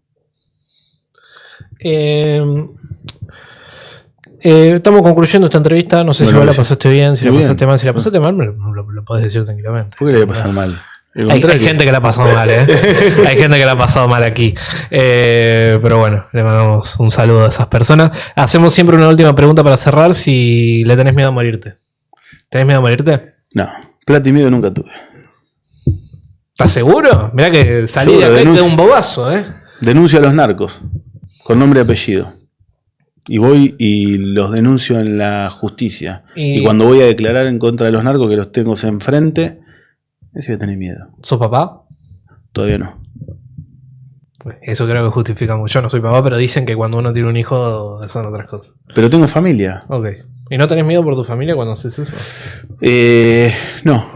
[SPEAKER 1] Estamos concluyendo esta entrevista. No sé si vos la pasaste bien, si la pasaste mal. Si la pasaste mal, lo podés decir tranquilamente.
[SPEAKER 2] ¿Por qué le voy a pasar mal?
[SPEAKER 1] Hay gente que la ha pasado mal, Hay gente que la ha pasado mal aquí. Pero bueno, le mandamos un saludo a esas personas. Hacemos siempre una última pregunta para cerrar. Si le tenés miedo a morirte. ¿Tenés miedo a morirte?
[SPEAKER 2] No, plata y miedo nunca tuve.
[SPEAKER 1] ¿Estás seguro? Mirá que salí de acá y te un bobazo,
[SPEAKER 2] Denuncio a los narcos, con nombre y apellido. Y voy y los denuncio en la justicia. Y cuando voy a declarar en contra de los narcos, que los tengo enfrente, ese voy a tener miedo.
[SPEAKER 1] ¿Sos papá?
[SPEAKER 2] Todavía no.
[SPEAKER 1] Pues eso creo que justifica mucho. Yo no soy papá, pero dicen que cuando uno tiene un hijo son otras cosas.
[SPEAKER 2] Pero tengo familia.
[SPEAKER 1] Ok. ¿Y no tenés miedo por tu familia cuando haces eso?
[SPEAKER 2] No.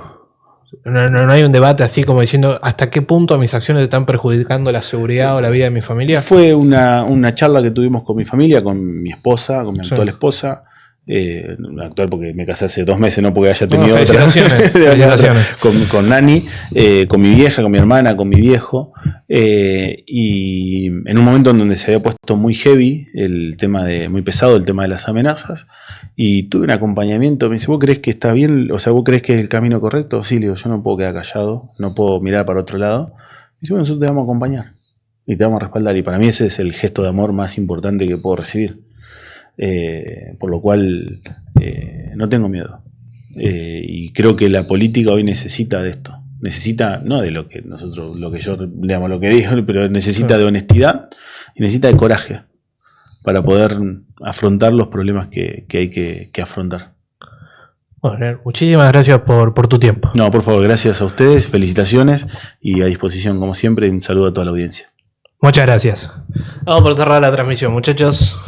[SPEAKER 1] No hay un debate así como diciendo hasta qué punto mis acciones están perjudicando la seguridad o la vida de mi familia.
[SPEAKER 2] Fue una charla que tuvimos con mi familia, con mi esposa, con mi actual esposa, actual porque me casé hace 2 meses, no porque haya tenido
[SPEAKER 1] felicitaciones,
[SPEAKER 2] felicitaciones. Con Nani, con mi vieja, con mi hermana, con mi viejo, y en un momento en donde se había puesto muy heavy muy pesado el tema de las amenazas, y tuve un acompañamiento. Me dice, ¿vos crees que está bien? O sea, ¿vos crees que es el camino correcto? Sí, le digo, yo no puedo quedar callado, no puedo mirar para otro lado. Me dice, bueno, nosotros te vamos a acompañar y te vamos a respaldar, y para mí ese es el gesto de amor más importante que puedo recibir. Por lo cual no tengo miedo, y creo que la política hoy necesita de esto, necesita no de lo que nosotros, lo que yo, digamos, lo que digo, pero necesita de honestidad y necesita de coraje para poder afrontar los problemas que hay que afrontar.
[SPEAKER 1] Bueno, muchísimas gracias por tu tiempo.
[SPEAKER 2] No, por favor, gracias a ustedes, felicitaciones y a disposición como siempre. Un saludo a toda la audiencia.
[SPEAKER 1] Muchas gracias. Vamos por cerrar la transmisión, muchachos.